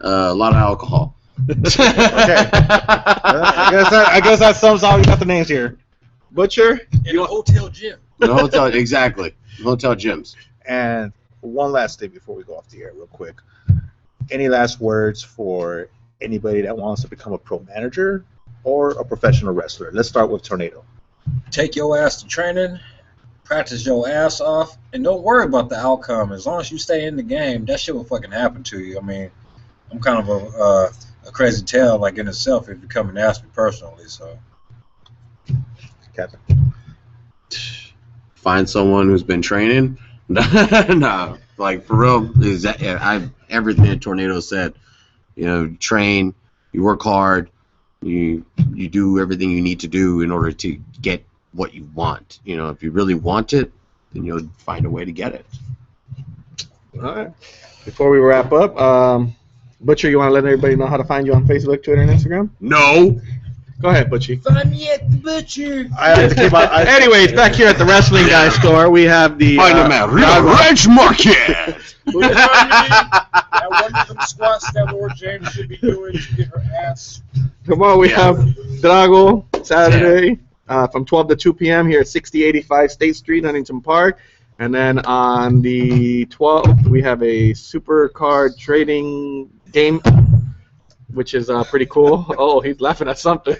lot of alcohol. Okay. I guess that sums all. You got the names here. Butcher. In a hotel gym. The hotel, exactly. Hotel gyms. And one last thing before we go off the air, real quick. Any last words for anybody that wants to become a pro manager or a professional wrestler? Let's start with Tornado. Take your ass to training, practice your ass off, and don't worry about the outcome. As long as you stay in the game, that shit will fucking happen to you. I mean, I'm kind of a crazy tale, like in itself, if you come and ask me personally. So, Captain. Find someone who's been training. No, like for real. Everything that Tornado said. You know, train, you work hard, you do everything you need to do in order to get what you want. You know, if you really want it, then you'll find a way to get it. All right. Before we wrap up, Butcher, you want to let everybody know how to find you on Facebook, Twitter, and Instagram? No. Go ahead, Butchie. find me at the Butcher. Anyways, back here at the Wrestling Guy store, we have the Find them at Rio Ranch Market. That one of them squats that Lord James should be doing to get her ass. Tomorrow we have Drago, Saturday, from 12 to 2 p.m. here at 6085 State Street, Huntington Park. And then on the 12th, we have a supercard trading game, which is pretty cool. Oh, he's laughing at something.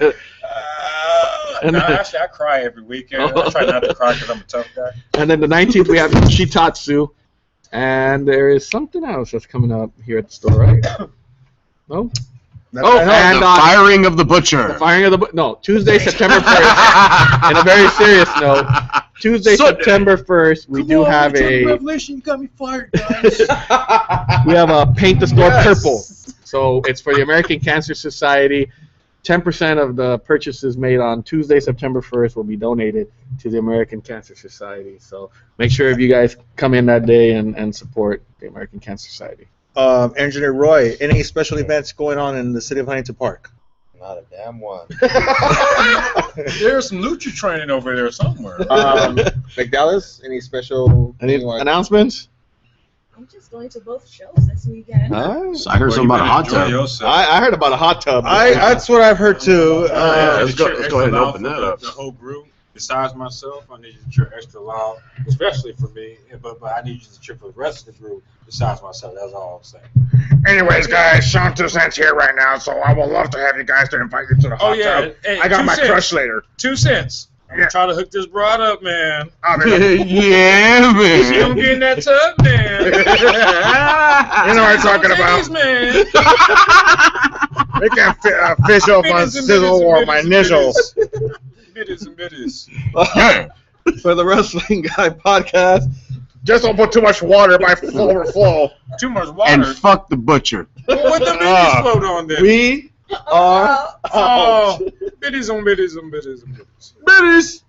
Actually, I cry every weekend. I try not to cry because I'm a tough guy. And then the 19th, we have Shitatsu. And there is something else that's coming up here at the store, right? No? And the firing of the Butcher. The firing of the Tuesday, September 1st. In a very serious note, Tuesday, September 1st, we do have a. Revelation, you got me fired, guys. We have a Paint the Store Purple. So it's for the American Cancer Society. 10% of the purchases made on Tuesday, September 1st will be donated to the American Cancer Society. So make sure if you guys come in that day and support the American Cancer Society. Engineer Roy, any special events going on in the city of Huntington Park? Not a damn one. There's some lucha training over there somewhere. McDallas, any special Announcements? I'm just going to both shows this weekend. So I heard something about a hot tub. I heard about a hot tub. That's what I've heard too. Let's go ahead and open that up. The whole brew. besides myself, I need you to cheer extra loud, especially for me. But I need you to cheer for the rest of the group besides myself. That's all I'm saying. Anyways, guys, Sean 2 Cents here right now, so I would love to have you guys to invite you to the hot tub. Hey, I got 2 my cents. crush later. 2 cents. I'm gonna try to hook this broad up, man. I mean, Yeah, She man. don't get in that tub, man. you know what I'm talking about. Titties, man. They can't fish off my Bitties and sizzle bitties or and my bitties and nizzles. Bitties and bitties. For the Wrestling Guy podcast. Just don't put too much water, it might overflow. Too much water. And fuck the butcher. Well, what the bitties float on then? We are Oh, bitties on bitties on bitties on bitties. Bitties.